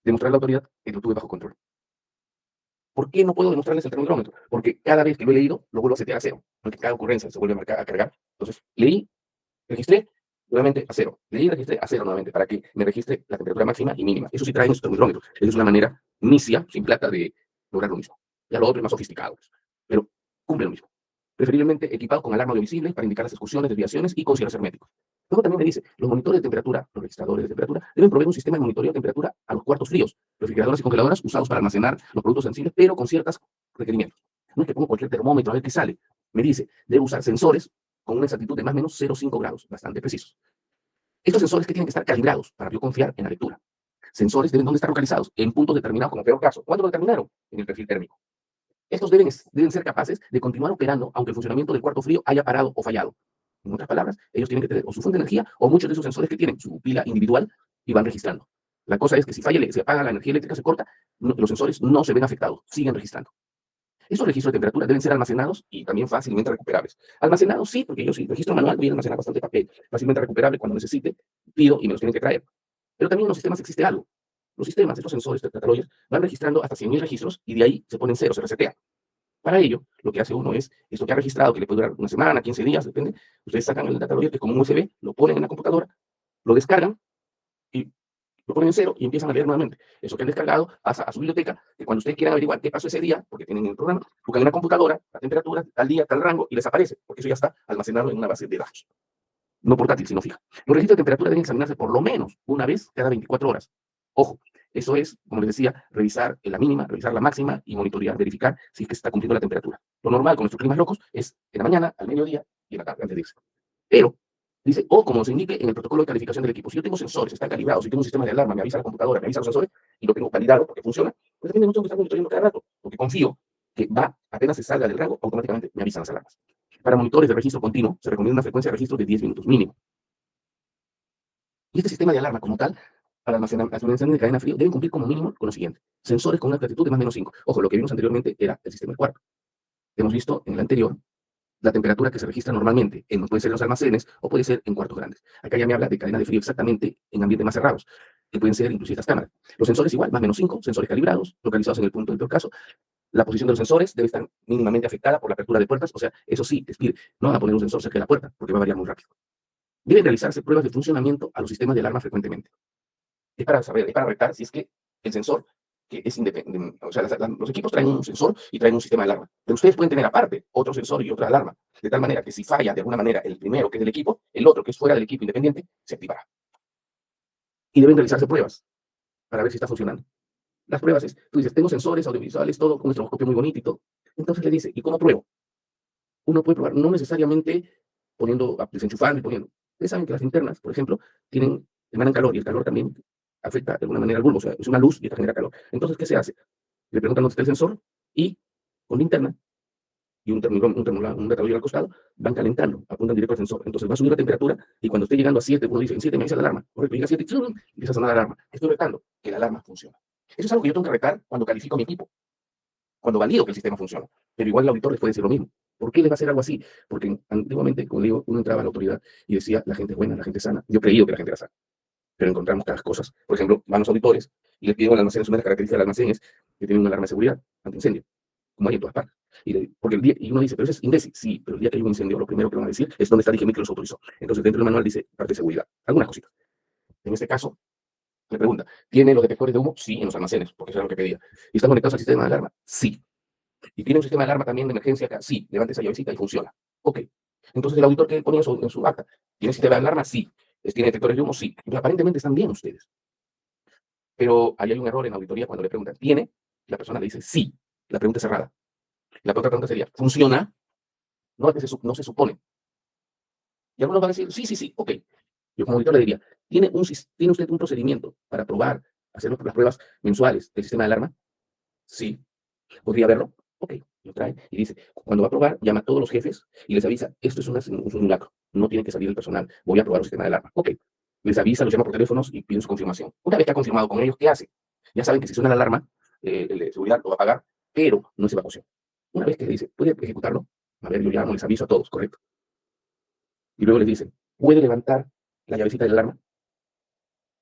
demostrar a la autoridad que lo tuve bajo control. ¿Por qué no puedo demostrarles el termómetro? Porque cada vez que lo he leído, lo vuelvo a setear a 0. Porque cada ocurrencia se vuelve a cargar. Entonces, leí, registré, nuevamente a 0. Leí, registré a 0 nuevamente, para que me registre la temperatura máxima y mínima. Eso sí trae nuestro termómetro. Es una manera misia, sin plata, de lograr lo mismo. Ya lo otro es más sofisticado, pero cumple lo mismo. preferiblemente equipados con alarma audiovisible para indicar las excursiones, desviaciones y con cierres herméticos. Luego también me dice, los monitores de temperatura, los registradores de temperatura, deben proveer un sistema de monitoreo de temperatura a los cuartos fríos, refrigeradoras y congeladoras usados para almacenar los productos sensibles, pero con ciertos requerimientos. No es que pongo cualquier termómetro a ver qué sale. Me dice, debe usar sensores con una exactitud de más o menos 0,5 grados, bastante precisos. Estos sensores que tienen que estar calibrados para yo confiar en la lectura. Sensores deben estar localizados en puntos determinados, como peor caso. ¿Cuándo lo determinaron? En el perfil térmico. Estos deben ser capaces de continuar operando aunque el funcionamiento del cuarto frío haya parado o fallado. En otras palabras, ellos tienen que tener o su fuente de energía o muchos de esos sensores que tienen su pila individual y van registrando. La cosa es que si falla, se apaga la energía eléctrica, se corta, los sensores no se ven afectados, siguen registrando. Esos registros de temperatura deben ser almacenados y también fácilmente recuperables. Almacenados sí, porque yo si registro manual voy a almacenar bastante papel, fácilmente recuperable cuando necesite, pido y me los tienen que traer. Pero también en los sistemas existe algo. Los sistemas, estos sensores de catalogues, van registrando hasta 100.000 registros y de ahí se ponen cero, se resetea. Para ello, lo que hace uno es, esto que ha registrado, que le puede durar una semana, 15 días, depende, ustedes sacan el data que es como un USB, lo ponen en la computadora, lo descargan y lo ponen en cero y empiezan a leer nuevamente. Eso que han descargado pasa a su biblioteca, que cuando ustedes quieran averiguar qué pasó ese día, porque tienen el programa, buscan en la computadora, la temperatura, tal día, tal rango, y les aparece, porque eso ya está almacenado en una base de datos. No portátil, sino fija. Los registros de temperatura deben examinarse por lo menos una vez cada 24 horas. Ojo, eso es, como les decía, revisar la mínima, revisar la máxima y monitorear, verificar si es que se está cumpliendo la temperatura. Lo normal con nuestros climas locos es en la mañana, al mediodía y en la tarde, antes de irse. Pero, dice, o como se indique en el protocolo de calificación del equipo, si yo tengo sensores, están calibrados, si tengo un sistema de alarma, me avisa la computadora, me avisa los sensores y lo tengo validado porque funciona, pues también no tengo que estar monitoreando cada rato, porque confío que apenas se salga del rango, automáticamente me avisan las alarmas. Para monitores de registro continuo, se recomienda una frecuencia de registro de 10 minutos mínimo. Y este sistema de alarma como tal, para almacenar de cadena frío, deben cumplir como mínimo con lo siguiente. Sensores con una latitud de más o menos 5. Ojo, lo que vimos anteriormente era el sistema del cuarto. Hemos visto en el anterior la temperatura que se registra normalmente, puede ser en los almacenes o puede ser en cuartos grandes. Acá ya me habla de cadena de frío exactamente en ambientes más cerrados, que pueden ser inclusive estas cámaras. Los sensores igual, más o menos 5, sensores calibrados, localizados en el punto del peor caso. La posición de los sensores debe estar mínimamente afectada por la apertura de puertas, o sea, eso sí, les pide, no van a poner un sensor cerca de la puerta, porque va a variar muy rápido. Deben realizarse pruebas de funcionamiento a los sistemas de alarma frecuentemente. Es para saber, es para retar si es que el sensor, que es independiente, o sea, los equipos traen un sensor y traen un sistema de alarma, pero ustedes pueden tener aparte otro sensor y otra alarma, de tal manera que si falla de alguna manera el primero, que es del equipo, el otro, que es fuera del equipo independiente, se activará. Y deben realizarse pruebas para ver si está funcionando. Las pruebas es, tú dices, tengo sensores audiovisuales, todo con un estroboscopio muy bonito y todo. Entonces le dice, ¿y cómo pruebo? Uno puede probar, no necesariamente desenchufando y poniendo. Ustedes saben que las linternas, por ejemplo, emanan calor y el calor también afecta de alguna manera al bulbo, o sea, es una luz y esta genera calor. Entonces, ¿qué se hace? Le preguntan dónde está el sensor y con linterna y un retrovisor al costado, van calentando, apuntan directo al sensor. Entonces va a subir la temperatura y cuando esté llegando a 7, uno dice, en 7 me avisa la alarma. Correcto, llega a 7 y empieza a sonar la alarma. Estoy retando que la alarma funciona. Eso es algo que yo tengo que retar cuando califico mi equipo, cuando valido que el sistema funciona. Pero igual el auditor les puede decir lo mismo. ¿Por qué les va a hacer algo así? Porque antiguamente, como digo, uno entraba a la autoridad y decía, la gente es buena, la gente es sana. Yo creí que la gente era sana. Pero encontramos cada cosas. Por ejemplo, van los auditores y les piden al almacén, una de las características del almacén es que tiene una alarma de seguridad antiincendio, como hay en todas partes. Y uno dice, pero eso es imbécil. Sí, pero el día que hay un incendio, lo primero que van a decir es dónde está DGMIT que los autorizó. Entonces, dentro del manual dice parte de seguridad. Algunas cositas. En este caso, le pregunta, ¿tiene los detectores de humo? Sí, en los almacenes, porque eso era lo que pedía. ¿Y están conectados al sistema de alarma? Sí. ¿Y tiene un sistema de alarma también de emergencia acá? Sí, levante esa llavecita y funciona. Ok. Entonces el auditor que ponía en su acta, ¿tiene sistema de alarma? Sí. ¿Tiene detectores de humo? Sí. Entonces, aparentemente están bien ustedes. Pero ahí hay un error en la auditoría cuando le preguntan, ¿tiene? La persona le dice sí. La pregunta es cerrada. La otra pregunta sería, ¿funciona? No, no se supone. Y algunos van a decir, sí, ok. Yo como auditor le diría, ¿tiene usted un procedimiento para probar, hacer las pruebas mensuales del sistema de alarma? Sí. ¿Podría verlo? Ok, lo trae y dice, cuando va a probar, llama a todos los jefes y les avisa, esto es un simulacro, no tiene que salir el personal, voy a probar un sistema de alarma. Ok, les avisa, los llama por teléfonos y piden su confirmación. Una vez que ha confirmado con ellos, ¿qué hace? Ya saben que si suena la alarma, el de seguridad lo va a pagar, pero no es evacuación. Una vez que le dice, ¿puede ejecutarlo? A ver, yo llamo, les aviso a todos, ¿correcto? Y luego les dicen, ¿puede levantar la llavecita de la alarma?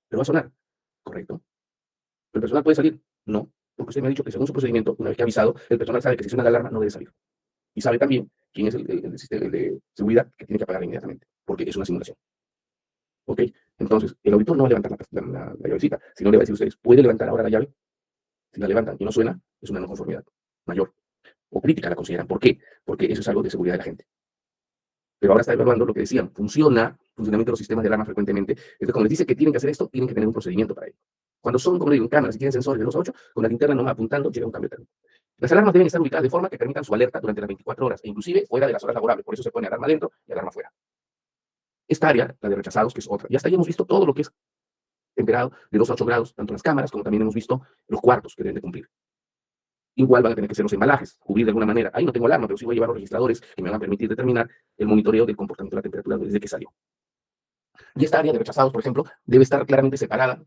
Pero va a sonar, ¿correcto? ¿El personal puede salir? No. Porque usted me ha dicho que según su procedimiento, una vez que ha avisado, el personal sabe que si suena la alarma no debe salir. Y sabe también quién es el de seguridad que tiene que apagar inmediatamente, porque es una simulación. ¿Ok? Entonces, el auditor no va a levantar la llavecita, sino le va a decir a ustedes, ¿puede levantar ahora la llave? Si la levantan y no suena, es una no conformidad mayor. o crítica la consideran. ¿Por qué? Porque eso es algo de seguridad de la gente. Pero ahora está evaluando lo que decían, funcionamiento de los sistemas de alarma frecuentemente. Entonces, como les dice que tienen que hacer esto, tienen que tener un procedimiento para ello. Cuando son, como digo, en cámaras y tienen sensores de 2 a 8, con la linterna nomás apuntando, llega un cambio térmico. Las alarmas deben estar ubicadas de forma que permitan su alerta durante las 24 horas, e inclusive fuera de las horas laborables. Por eso se pone alarma dentro y alarma fuera. Esta área, la de rechazados, que es otra. Y hasta ahí hemos visto todo lo que es temperado de 2 a 8 grados, tanto en las cámaras como también hemos visto los cuartos que deben de cumplir. Igual van a tener que ser los embalajes, cubrir de alguna manera. Ahí no tengo alarma, pero sí voy a llevar los registradores que me van a permitir determinar el monitoreo del comportamiento de la temperatura desde que salió. Y esta área de rechazados, por ejemplo, debe estar claramente separada,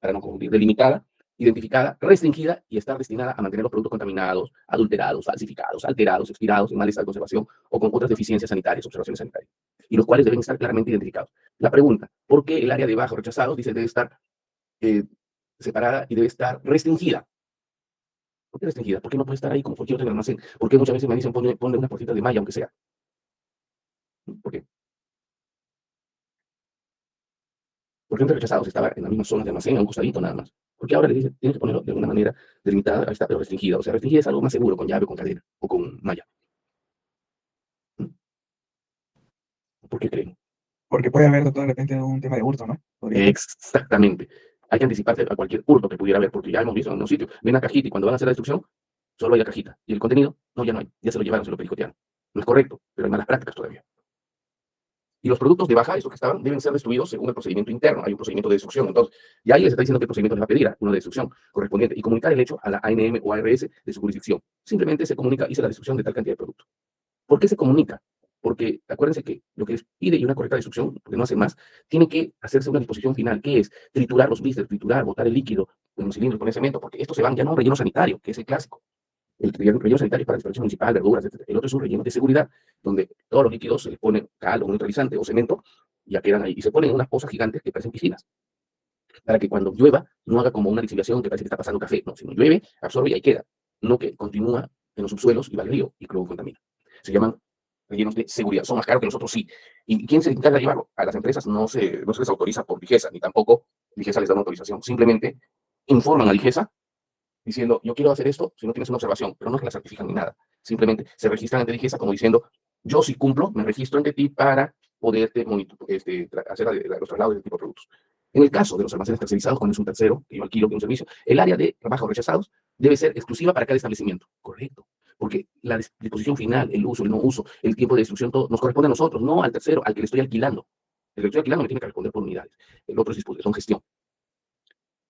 para no confundir, delimitada, identificada, restringida y estar destinada a mantener los productos contaminados, adulterados, falsificados, alterados, expirados, en mal estado de conservación o con otras deficiencias sanitarias, observaciones sanitarias, y los cuales deben estar claramente identificados. La pregunta, ¿por qué el área de bajo rechazados dice debe estar separada y debe estar restringida? ¿Por qué restringida? ¿Por qué no puede estar ahí como cualquier otro en el almacén? ¿Por qué muchas veces me dicen ponle una puertita de malla, aunque sea? ¿Por qué? Porque entre rechazados estaba en la misma zona de almacén, a un costadito nada más. Porque ahora le dicen, tienes que ponerlo de alguna manera delimitada, ahí está, pero restringida. O sea, restringida es algo más seguro, con llave, con cadena o con malla. ¿Por qué creen? Porque puede haber de repente un tema de hurto, ¿no? Podría- Exactamente. Hay que anticiparse a cualquier hurto que pudiera haber, porque ya hemos visto en unos sitios, ven la cajita y cuando van a hacer la destrucción, solo hay la cajita. Y el contenido, no, ya no hay. Ya se lo llevaron, se lo pericotearon. No es correcto, pero hay malas prácticas todavía. Y los productos de baja, estos que estaban, deben ser destruidos según el procedimiento interno. Hay un procedimiento de destrucción. Entonces, ya ahí les está diciendo que el procedimiento les va a pedir uno de destrucción correspondiente y comunicar el hecho a la ANM o ARS de su jurisdicción. Simplemente se comunica, hice la destrucción de tal cantidad de producto. ¿Por qué se comunica? Porque acuérdense que lo que les pide y una correcta destrucción, porque no hacen más, tiene que hacerse una disposición final, que es triturar los blisters, triturar, botar el líquido en un cilindro con cemento, porque estos se van ya no a un relleno sanitario, que es el clásico. El relleno sanitario es para desperdicio municipal, verduras, etc. El otro es un relleno de seguridad, donde todos los líquidos se les pone cal o un neutralizante o cemento, y ya quedan ahí. Y se ponen en unas pozas gigantes que parecen piscinas, para que cuando llueva no haga como una lixiviación que parece que está pasando café, no, sino llueve, absorbe y ahí queda, no que continúa en los subsuelos y va al río y luego contamina. Se llaman rellenos de seguridad, son más caros que los otros, sí. ¿Y quién se encarga de llevarlo? A las empresas no se les autoriza por Digesa, ni tampoco Digesa les da una autorización, simplemente informan a Digesa diciendo, yo quiero hacer esto si no tienes una observación, pero no es que la certifican ni nada. Simplemente se registran ante Digesa como diciendo, yo si cumplo, me registro ante ti para poderte hacer los traslados de este tipo de productos. En el caso de los almacenes tercerizados, cuando es un tercero que yo alquilo que un servicio, el área de trabajo rechazados debe ser exclusiva para cada establecimiento. Correcto. Porque la disposición final, el uso, el no uso, el tiempo de destrucción, todo nos corresponde a nosotros, no al tercero, al que le estoy alquilando. El que le estoy alquilando me tiene que responder por unidades. El otro es son gestión.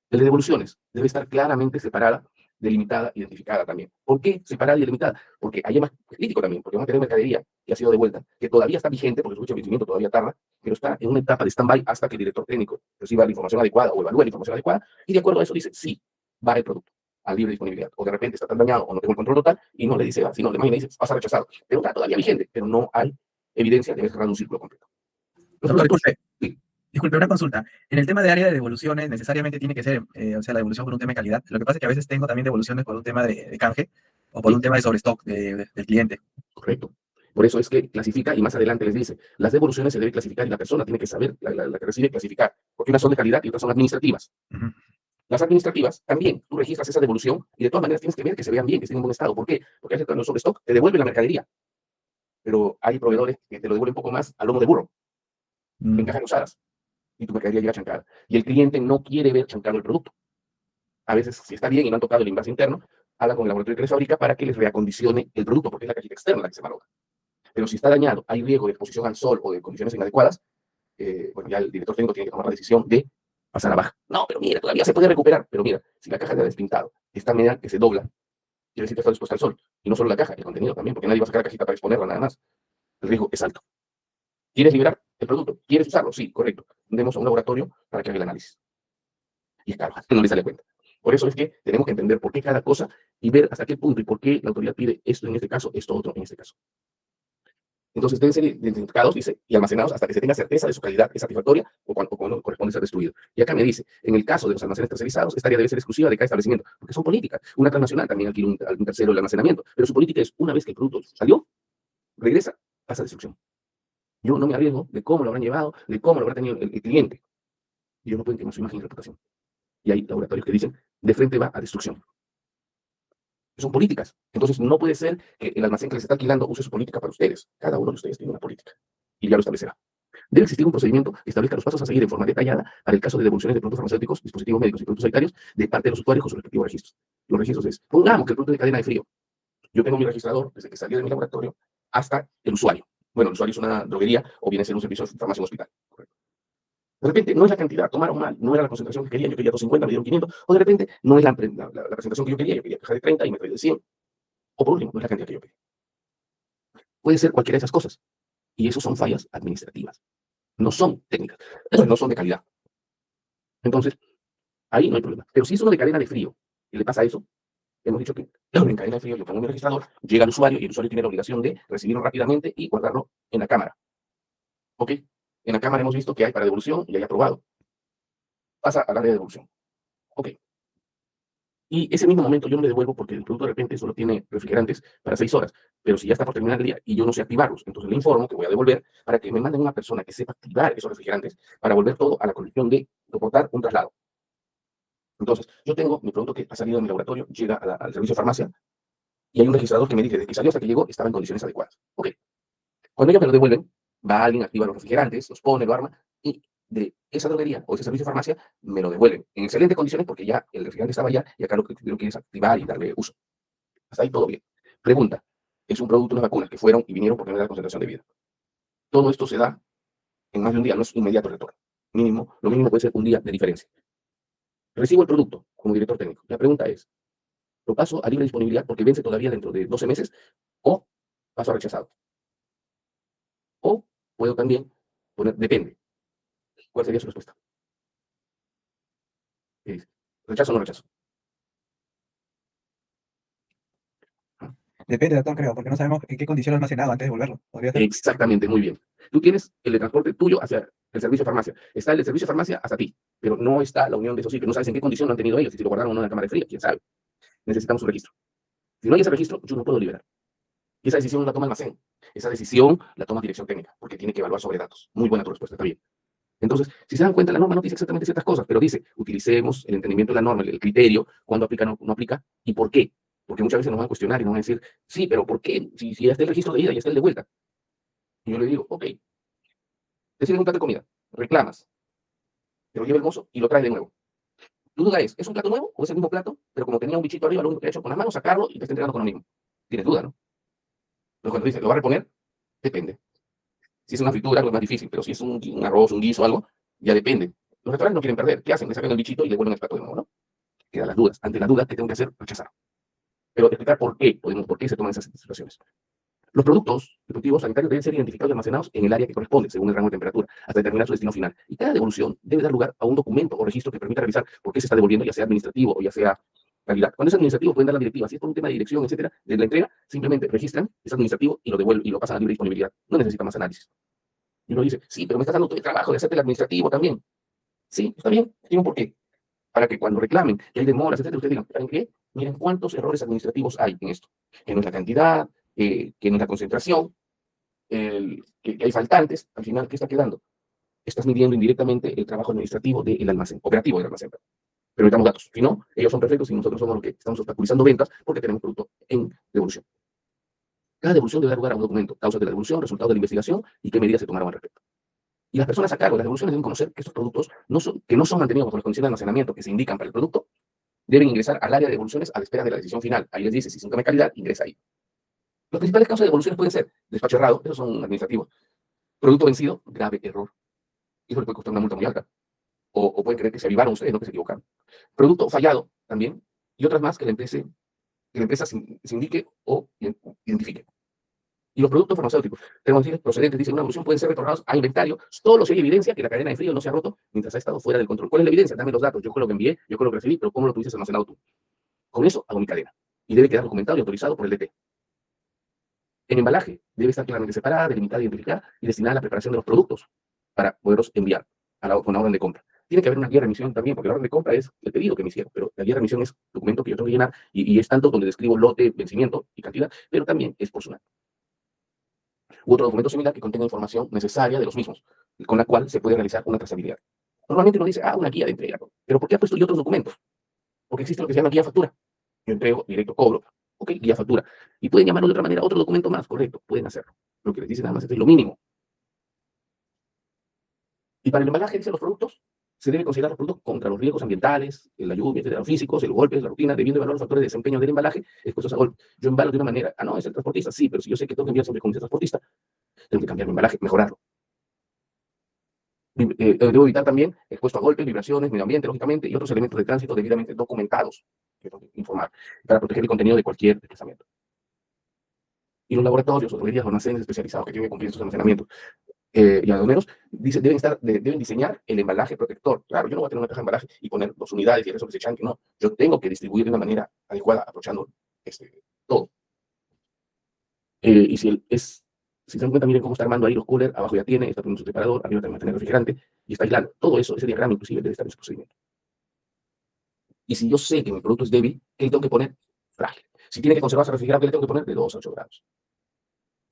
El de devoluciones debe estar claramente separada, delimitada, identificada también. ¿Por qué separada y delimitada? Porque hay más crítico también, porque vamos a tener mercadería que ha sido devuelta, que todavía está vigente, porque su fecha de vencimiento todavía tarda, pero está en una etapa de stand-by hasta que el director técnico reciba la información adecuada o evalúe la información adecuada, y de acuerdo a eso dice, sí, va el producto a libre disponibilidad. O de repente está tan dañado o no tengo el control total y no le dice, sino le dice, pasa rechazado. Pero está todavía vigente, pero no hay evidencia de haber cerrado un círculo completo. Doctor, Entonces, disculpe, disculpe, una consulta. En el tema de área de devoluciones, necesariamente tiene que ser, o sea, la devolución por un tema de calidad. Lo que pasa es que a veces tengo también devoluciones por un tema de canje o por sí, un tema de sobrestock del cliente. correcto. Por eso es que clasifica y más adelante les dice, las devoluciones se debe clasificar y la persona tiene que saber, la que recibe, clasificar, porque unas son de calidad y otras son administrativas. Ujú. Las administrativas, también, tú registras esa devolución y de todas maneras tienes que ver que se vean bien, que estén en buen estado. ¿Por qué? Porque a veces cuando el sobrestock te devuelve la mercadería, pero hay proveedores que te lo devuelven un poco más a lomo de burro, en Mm. cajas usadas, y tu mercadería llega chancada. Y el cliente no quiere ver chancado el producto. A veces, si está bien y no han tocado el envase interno, hablan con el laboratorio que les fabrica para que les reacondicione el producto, porque es la cajita externa la que se malogra. Pero si está dañado, hay riesgo de exposición al sol o de condiciones inadecuadas, bueno, ya el director técnico tiene que tomar la decisión de pasar a baja. No, pero mira, todavía se puede recuperar. Pero mira, si la caja se ha despintado, está media que se dobla, quiere decir que está expuesta al sol. Y no solo la caja, el contenido también, porque nadie va a sacar la cajita para exponerla nada más. El riesgo es alto. ¿Quieres liberar el producto? ¿Quieres usarlo? Sí, correcto. Demos a un laboratorio para que haga el análisis. Y es caro, no le sale cuenta. Por eso es que tenemos que entender por qué cada cosa y ver hasta qué punto y por qué la autoridad pide esto en este caso, esto otro en este caso. Entonces deben ser identificados, dice, y almacenados hasta que se tenga certeza de su calidad es satisfactoria o cuando corresponde ser destruido. Y acá me dice, en el caso de los almacenes tercerizados, esta área debe ser exclusiva de cada establecimiento, porque son políticas. Una transnacional también alquila un tercero el almacenamiento, pero su política es, una vez que el producto salió, regresa, pasa a destrucción. Yo no me arriesgo de cómo lo habrán llevado, de cómo lo habrá tenido el cliente. Y ellos no pueden quemar su imagen y reputación. Y hay laboratorios que dicen, de frente va a destrucción. Son políticas. Entonces, no puede ser que el almacén que les está alquilando use su política para ustedes. Cada uno de ustedes tiene una política y ya lo establecerá. Debe existir un procedimiento que establezca los pasos a seguir en forma detallada para el caso de devoluciones de productos farmacéuticos, dispositivos médicos y productos sanitarios de parte de los usuarios con sus respectivos registros. Los registros es, pongamos que el producto de cadena de frío. Yo tengo mi registrador desde que salió de mi laboratorio hasta el usuario. Bueno, el usuario es una droguería o viene a ser un servicio de farmacia en un hospital. Correcto. De repente, no es la cantidad, tomaron mal, no era la concentración que quería, yo quería 250, me dieron 500, o de repente, no es la presentación que yo quería caja de 30 y me trae de 100. O por último, no es la cantidad que yo pedí. Puede ser cualquiera de esas cosas. Y eso son fallas administrativas. No son técnicas, no son de calidad. Entonces, ahí no hay problema. Pero si es uno de cadena de frío y le pasa eso, hemos dicho que en cadena de frío yo pongo mi registrador, llega al usuario y el usuario tiene la obligación de recibirlo rápidamente y guardarlo en la cámara. ¿Ok? En la cámara hemos visto que hay para devolución y hay aprobado. Pasa al área de devolución. ¿Ok? Y ese mismo momento yo no le devuelvo porque el producto de repente solo tiene refrigerantes para 6 horas. Pero si ya está por terminar el día y yo no sé activarlos, entonces le informo que voy a devolver para que me manden una persona que sepa activar esos refrigerantes para volver todo a la condición de soportar un traslado. Entonces, yo tengo mi producto que ha salido de mi laboratorio, llega al servicio de farmacia y hay un registrador que me dice desde que salió hasta que llegó estaba en condiciones adecuadas. Ok. Cuando ellos me lo devuelven, va alguien, activa los refrigerantes, los pone, lo arma y de esa droguería o ese servicio de farmacia me lo devuelven en excelentes condiciones porque ya el refrigerante estaba allá y acá lo que quiero es activar y darle uso. Hasta ahí todo bien. Pregunta, es un producto, unas vacunas que fueron y vinieron porque no era la concentración de vida. Todo esto se da en más de un día, no es inmediato el retorno. Mínimo, lo mínimo puede ser un día de diferencia. Recibo el producto como director técnico. La pregunta es, ¿lo paso a libre disponibilidad porque vence todavía dentro de 12 meses o paso a rechazado? O puedo también poner, depende. ¿Cuál sería su respuesta? ¿Qué dice? ¿Rechazo o no rechazo? Depende, doctor, creo, porque no sabemos en qué condición lo almacenado antes de devolverlo. Podría ser. Exactamente, muy bien. Tú tienes el de transporte tuyo hacia el servicio de farmacia. Está el de servicio de farmacia hasta ti, pero no está la unión de esos sitios. No sabes en qué condición lo han tenido ellos, si lo guardaron o no en la cámara de frío, quién sabe. Necesitamos un registro. Si no hay ese registro, yo no puedo liberar. Y esa decisión no la toma almacén. Esa decisión la toma dirección técnica, porque tiene que evaluar sobre datos. Muy buena tu respuesta, está bien. Entonces, si se dan cuenta, la norma no dice exactamente ciertas cosas, pero dice, utilicemos el entendimiento de la norma, el criterio, cuándo aplica o no aplica, y por qué. Porque muchas veces nos van a cuestionar y nos van a decir, sí, pero ¿por qué? Si ya está el registro de ida y ya está el de vuelta. Y yo le digo, ok, te sirven un plato de comida, reclamas, te lo lleva el mozo y lo trae de nuevo. Tu duda es un plato nuevo o es el mismo plato, pero como tenía un bichito arriba, lo único que ha hecho con las manos, sacarlo y te está entregando con lo mismo? Tienes duda, ¿no? Pero cuando dice, ¿lo va a reponer? Depende. Si es una fritura, algo es más difícil, pero si es un arroz, un guiso, algo, ya depende. Los restaurantes no quieren perder. ¿Qué hacen? Le sacan el bichito y le vuelven el plato de nuevo, ¿no? Quedan las dudas. Ante las dudas, ¿qué tengo que hacer? Rechazar. Pero explicar por qué se toman esas situaciones. Los productos deportivos sanitarios deben ser identificados y almacenados en el área que corresponde, según el rango de temperatura, hasta determinar su destino final. Y cada devolución debe dar lugar a un documento o registro que permita revisar por qué se está devolviendo, ya sea administrativo o ya sea calidad. Cuando es administrativo, pueden dar la directiva. Si es por un tema de dirección, etcétera, de la entrega, simplemente registran, es administrativo y lo devuelven y lo pasan a libre disponibilidad. No necesita más análisis. Y uno dice, sí, pero me estás dando todo el trabajo de hacerte el administrativo también. Sí, está bien, tiene un porqué. Para que cuando reclamen que hay demoras, etcétera, ustedes digan, ¿saben qué? Miren cuántos errores administrativos hay en esto. Que no es la cantidad, que no es la concentración, que hay faltantes. Al final, ¿qué está quedando? Estás midiendo indirectamente el trabajo administrativo del almacén, operativo del almacén. Pero necesitamos datos. Si no, ellos son perfectos y nosotros somos los que estamos obstaculizando ventas porque tenemos producto en devolución. Cada devolución debe dar lugar a un documento, causas de la devolución, resultado de la investigación y qué medidas se tomaron al respecto. Y las personas a cargo de las devoluciones deben conocer que estos productos que no son mantenidos bajo las condiciones de almacenamiento que se indican para el producto, deben ingresar al área de devoluciones a la espera de la decisión final. Ahí les dice, si es un tema de calidad, ingresa ahí. Las principales causas de devoluciones pueden ser despacho errado, esos son administrativos. Producto vencido, grave error. Eso le puede costar una multa muy alta. O pueden creer que se avivaron ustedes, no que se equivocaron. Producto fallado también. Y otras más que la empresa se indique o identifique. Y los productos farmacéuticos, tenemos que decir, procedentes, dice, una evolución pueden ser retornados a inventario, solo si hay evidencia que la cadena de frío no se ha roto mientras ha estado fuera del control. ¿Cuál es la evidencia? Dame los datos, yo con lo que envié, yo con lo que recibí, pero ¿cómo lo tuviste almacenado tú? Con eso hago mi cadena. Y debe quedar documentado y autorizado por el DT. En embalaje, debe estar claramente separada, delimitada, identificada y destinada a la preparación de los productos para poderlos enviar con la orden de compra. Tiene que haber una guía de remisión también, porque la orden de compra es el pedido que me hicieron, pero la guía de remisión es documento que yo tengo que llenar y es tanto donde describo lote, vencimiento y cantidad, pero también es por su nombre. U otro documento similar que contenga información necesaria de los mismos, con la cual se puede realizar una trazabilidad. Normalmente uno dice, una guía de entrega, pero ¿por qué ha puesto yo otros documentos? Porque existe lo que se llama guía factura. Yo entrego, directo cobro, Ok, guía factura. Y pueden llamarlo de otra manera, otro documento más, correcto, pueden hacerlo. Lo que les dicen nada más es lo mínimo. Y para el embalaje, dicen los productos, se debe considerar los productos contra los riesgos ambientales, la lluvia, etcétera, los físicos, el golpe, la rutina, debiendo evaluar los factores de desempeño del embalaje expuestos a golpe. Yo embalo de una manera, no, es el transportista, sí, pero si yo sé que tengo que enviar siempre con ese transportista, tengo que cambiar mi embalaje, mejorarlo. Debo evitar también expuesto a golpes, vibraciones, medio ambiente, lógicamente, y otros elementos de tránsito debidamente documentados, que tengo que informar, para proteger el contenido de cualquier desplazamiento. Y los laboratorios o droguerías o almacenes especializados que tienen que cumplir estos almacenamientos y aduaneros deben diseñar el embalaje protector. Claro, yo no voy a tener una caja de embalaje y poner 2 unidades y el resto que se echan, no. Yo tengo que distribuir de una manera adecuada, aprovechando todo. Y si se dan cuenta, miren cómo está armando ahí los coolers, abajo ya tiene, está poniendo su separador, arriba también va a tener refrigerante, y está aislando. Todo eso, ese diagrama inclusive debe estar en su procedimiento. Y si yo sé que mi producto es débil, ¿qué le tengo que poner? Frágil. Si tiene que conservarse refrigerado, ¿qué le tengo que poner? De 2 a 8 grados.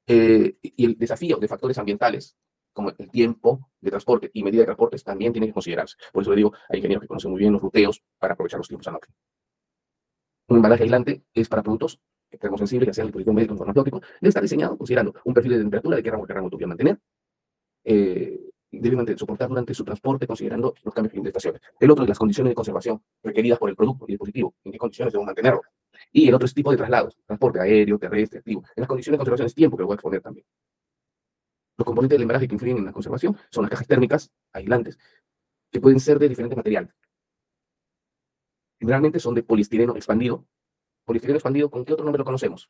Y el desafío de factores ambientales, como el tiempo de transporte y medida de transportes, también tiene que considerarse. Por eso le digo, hay ingenieros que conocen muy bien los ruteos para aprovechar los tiempos análogo. Un embalaje aislante es para productos termosensibles, ya sea el dispositivo médico o farmacéutico, debe estar diseñado considerando un perfil de temperatura, de qué rango tú quieras mantener, debe soportar durante su transporte considerando los cambios de estaciones. El otro es las condiciones de conservación requeridas por el producto y el dispositivo, en qué condiciones debo mantenerlo. Y el otro es tipo de traslados, transporte aéreo, terrestre, activo. En las condiciones de conservación es tiempo que lo voy a exponer también. Los componentes del embalaje que influyen en la conservación son las cajas térmicas aislantes, que pueden ser de diferente material. Generalmente son de poliestireno expandido. Poliestireno expandido, ¿con qué otro nombre lo conocemos?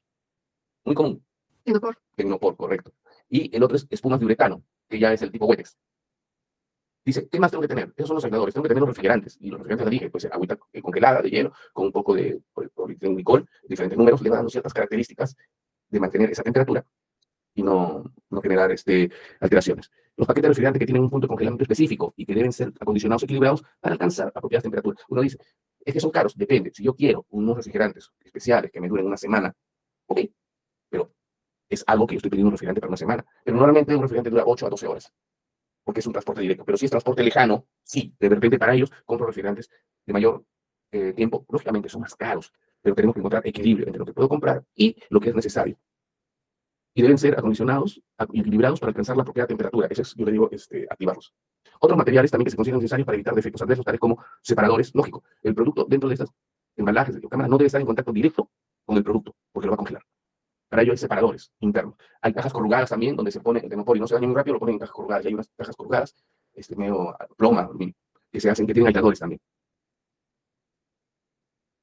Muy común. Tecnopor. Tecnopor, correcto. Y el otro es espumas de uretano, que ya es el tipo Wetex. Dice, ¿qué más tengo que tener? Esos son los aisladores. Tengo que tener los refrigerantes. Y los refrigerantes, le dije, pues agüita congelada, de hielo, con un poco de glicol, diferentes números, le va dando ciertas características de mantener esa temperatura y no generar alteraciones. Los paquetes de refrigerante que tienen un punto de congelamiento específico y que deben ser acondicionados, equilibrados para alcanzar apropiadas temperaturas. Uno dice, es que son caros, depende. Si yo quiero unos refrigerantes especiales que me duren una semana, ok, pero es algo que yo estoy pidiendo un refrigerante para una semana. Pero normalmente un refrigerante dura 8 a 12 horas, porque es un transporte directo. Pero si es transporte lejano, sí, de repente para ellos compro refrigerantes de mayor tiempo. Lógicamente son más caros, pero tenemos que encontrar equilibrio entre lo que puedo comprar y lo que es necesario. Y deben ser acondicionados y equilibrados para alcanzar la apropiada temperatura. Eso es, yo le digo, activarlos. Otros materiales también que se consideran necesarios para evitar defectos adversos, tales como separadores. Lógico, el producto dentro de estas embalajes de cámara no debe estar en contacto directo con el producto, porque lo va a congelar. Para ello hay separadores internos. Hay cajas corrugadas también, donde se pone el tecnopor y no se daña muy rápido, lo ponen en cajas corrugadas. Y hay unas cajas corrugadas, medio ploma, que se hacen, que tienen aisladores también.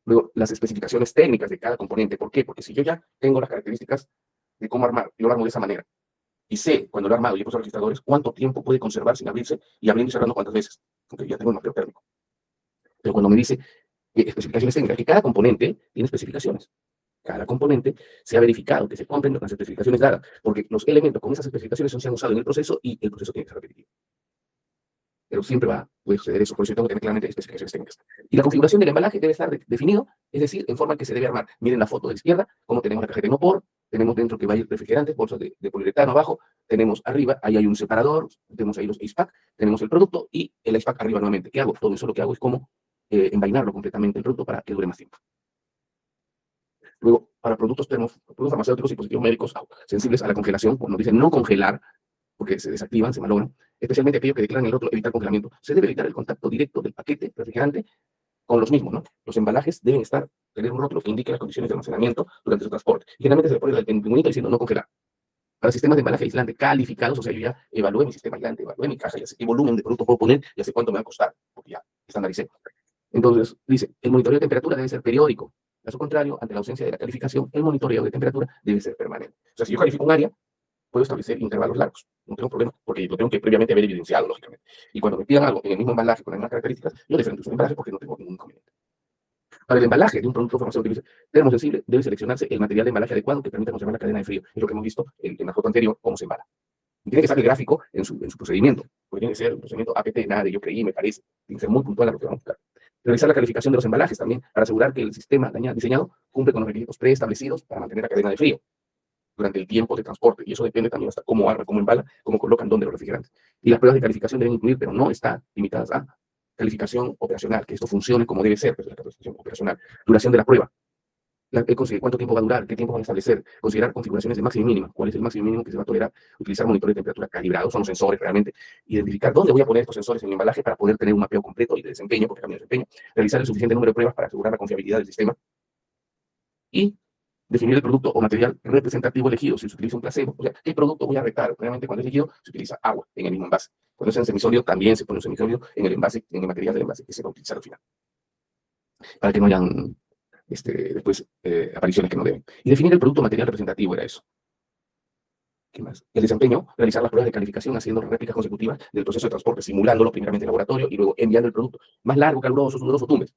Luego, las especificaciones técnicas de cada componente. ¿Por qué? Porque si yo ya tengo las características de cómo armar, yo lo armo de esa manera, y sé, cuando lo he armado y he puesto registradores, cuánto tiempo puede conservar sin abrirse, y abriendo y cerrando cuántas veces, porque ya tengo un mapeo térmico. Pero cuando me dice especificaciones técnicas, que cada componente tiene especificaciones. Cada componente se ha verificado que se cumplen las especificaciones dadas, porque los elementos con esas especificaciones se han usado en el proceso y el proceso tiene que ser repetitivo. Pero siempre puede suceder eso, por eso tengo que tener claramente especificaciones técnicas. Y la configuración del embalaje debe estar definido, es decir, en forma que se debe armar. Miren la foto de la izquierda, como tenemos la caja de Tecnopor, tenemos dentro que va a ir refrigerantes, bolsas de poliuretano abajo, tenemos arriba, ahí hay un separador, tenemos ahí los ice pack, tenemos el producto y el ice pack arriba nuevamente. ¿Qué hago? Todo eso lo que hago es como envainarlo completamente el producto para que dure más tiempo. Luego, para productos farmacéuticos y dispositivos médicos sensibles a la congelación, cuando dicen no congelar, porque se desactivan, se malogran, especialmente aquellos que declaran el rótulo evitar congelamiento, se debe evitar el contacto directo del paquete refrigerante con los mismos, ¿no? Los embalajes deben tener un rótulo que indique las condiciones de almacenamiento durante su transporte. Y generalmente se le pone el pingüinito diciendo no congelar. Para sistemas de embalaje aislante calificados, o sea, yo ya evalué mi sistema aislante, evalué mi caja, ya sé qué volumen de producto puedo poner, ya sé cuánto me va a costar, porque ya estandaricé. Entonces, dice, el monitoreo de temperatura debe ser periódico. Caso contrario, ante la ausencia de la calificación, el monitoreo de temperatura debe ser permanente. O sea, si yo califico un área, puedo establecer intervalos largos. No tengo problema, porque lo tengo que previamente haber evidenciado, lógicamente. Y cuando me pidan algo en el mismo embalaje, con las mismas características, yo diferencio un embalaje porque no tengo ningún inconveniente. Para el embalaje de un producto farmacéutico termosensible, debe seleccionarse el material de embalaje adecuado que permita conservar la cadena de frío. Es lo que hemos visto en la foto anterior, cómo se embala. Y tiene que estar el gráfico en su procedimiento, porque tiene que ser un procedimiento APT, nada de yo creí, me parece. Tiene que ser muy puntual a lo que vamos a buscar. Realizar la calificación de los embalajes también, para asegurar que el sistema diseñado cumple con los requisitos preestablecidos para mantener la cadena de frío durante el tiempo de transporte. Y eso depende también hasta cómo arma, cómo embala, cómo colocan dónde los refrigerantes. Y las pruebas de calificación deben incluir, pero no están limitadas a calificación operacional, que esto funcione como debe ser, pues la calificación operacional. Duración de la prueba. cuánto tiempo va a durar, qué tiempo van a establecer, considerar configuraciones de máximo y mínima, cuál es el máximo y mínimo que se va a tolerar, utilizar monitores de temperatura calibrados, son los sensores realmente, identificar dónde voy a poner estos sensores en mi embalaje para poder tener un mapeo completo y de desempeño, porque cambia de desempeño, realizar el suficiente número de pruebas para asegurar la confiabilidad del sistema y definir el producto o material representativo elegido. Si se utiliza un placebo, o sea, ¿qué producto voy a retar? Realmente cuando es líquido se utiliza agua en el mismo envase. Cuando es en semisólido también se pone un semisólido en el envase, en el material del envase que se va a utilizar al final, para que no hayan después apariciones que no deben. Y definir el producto material representativo era eso. ¿Qué más? El desempeño, realizar las pruebas de calificación haciendo réplicas consecutivas del proceso de transporte, simulándolo primeramente en laboratorio y luego enviando el producto. Más largo, caluroso, sudoroso, tumbes.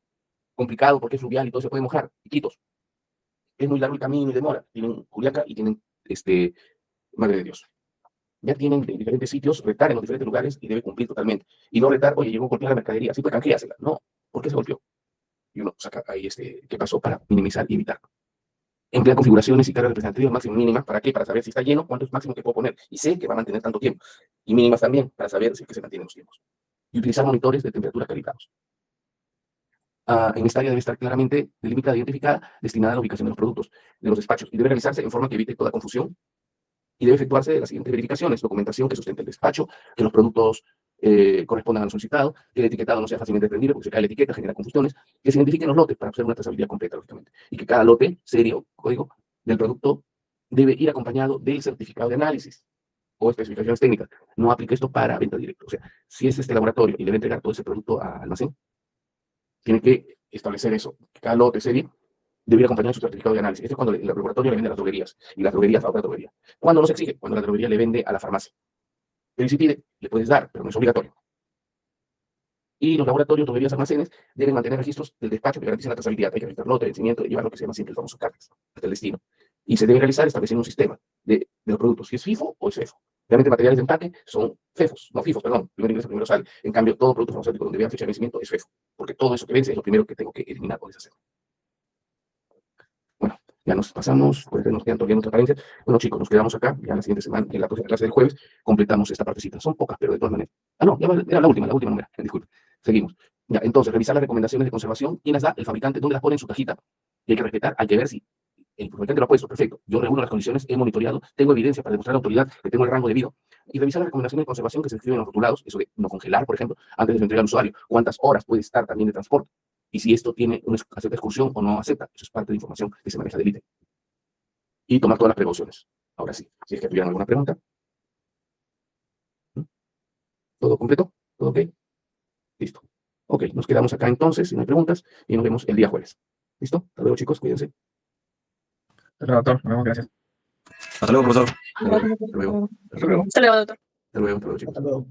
Complicado porque es fluvial y todo se puede mojar. Iquitos. Es muy largo el camino y demora. Tienen Juliaca y tienen Madre de Dios. Ya tienen de diferentes sitios, retar en los diferentes lugares y debe cumplir totalmente. Y no retar, oye, llegó a golpear la mercadería, sí, pues canjeásela. No, ¿por qué se golpeó? Y uno saca ahí qué pasó para minimizar y evitar. Emplea configuraciones y cargas representativas máximas y mínimas. ¿Para qué? Para saber si está lleno, cuánto es máximo que puedo poner. Y sé que va a mantener tanto tiempo. Y mínimas también, para saber si es que se mantienen los tiempos. Y utilizar monitores de temperatura calibrados. En esta área debe estar claramente delimitada e identificada, destinada a la ubicación de los productos, de los despachos. Y debe realizarse en forma que evite toda confusión. Y debe efectuarse las siguientes verificaciones: documentación que sustente el despacho, que los productos correspondan a lo solicitado, que el etiquetado no sea fácilmente entendible porque se cae la etiqueta, genera confusiones, que se identifiquen los lotes para hacer una trazabilidad completa, lógicamente, y que cada lote, serie o código del producto debe ir acompañado del certificado de análisis o especificaciones técnicas. No aplique esto para venta directa. O sea, si es este laboratorio y le va a entregar todo ese producto a almacén, tiene que establecer eso, que cada lote, serie, debe ir acompañado de su certificado de análisis. Esto es cuando el laboratorio le vende a las droguerías y las droguerías a otra droguería. ¿Cuándo no se exige? Cuando la droguería le vende a la farmacia. Pero si pide, le puedes dar, pero no es obligatorio. Y los laboratorios, droguerías, almacenes deben mantener registros del despacho que garanticen la trazabilidad. Hay que registrar lote, vencimiento y llevar lo que se llama siempre el famoso cargas hasta el destino. Y se debe realizar estableciendo un sistema de los productos, si es FIFO o es FEFO. Realmente materiales de empaque son FEFOs, no FIFOs, perdón. Primero ingresa, primero sale. En cambio, todo producto farmacéutico donde vea fecha de vencimiento es FEFO, porque todo eso que vence es lo primero que tengo que eliminar o deshacer. Bueno, ya nos pasamos, pues nos quedan todavía nuestras carencias. Bueno, chicos, nos quedamos acá, ya la siguiente semana, en la próxima clase del jueves, completamos esta partecita. Son pocas, pero de todas maneras. Ah, no, ya era la última número, disculpe. Seguimos. Ya, entonces, revisar las recomendaciones de conservación. ¿Quién las da? El fabricante. ¿Dónde las pone? En su cajita? Y hay que respetar, hay que ver si el fabricante lo ha puesto. Perfecto. Yo reúno las condiciones, he monitoreado, tengo evidencia para demostrar a la autoridad que tengo el rango debido. Y revisar las recomendaciones de conservación que se escriben en los rotulados, eso de no congelar, por ejemplo, antes de su entrega al usuario. ¿Cuántas horas puede estar también de transporte? Y si esto tiene acepta excursión o no acepta. Eso es parte de información que se maneja del ítem. Y tomar todas las precauciones. Ahora sí, si es que tuvieran alguna pregunta. ¿Todo completo? ¿Todo ok? Listo. Ok, nos quedamos acá entonces, si no hay preguntas, y nos vemos el día jueves. ¿Listo? Hasta luego, chicos, cuídense. Pero, doctor, nos vemos, gracias. Hasta luego, profesor. Hasta luego. Hasta luego. Hasta luego, doctor. Hasta luego, chicos. Hasta luego.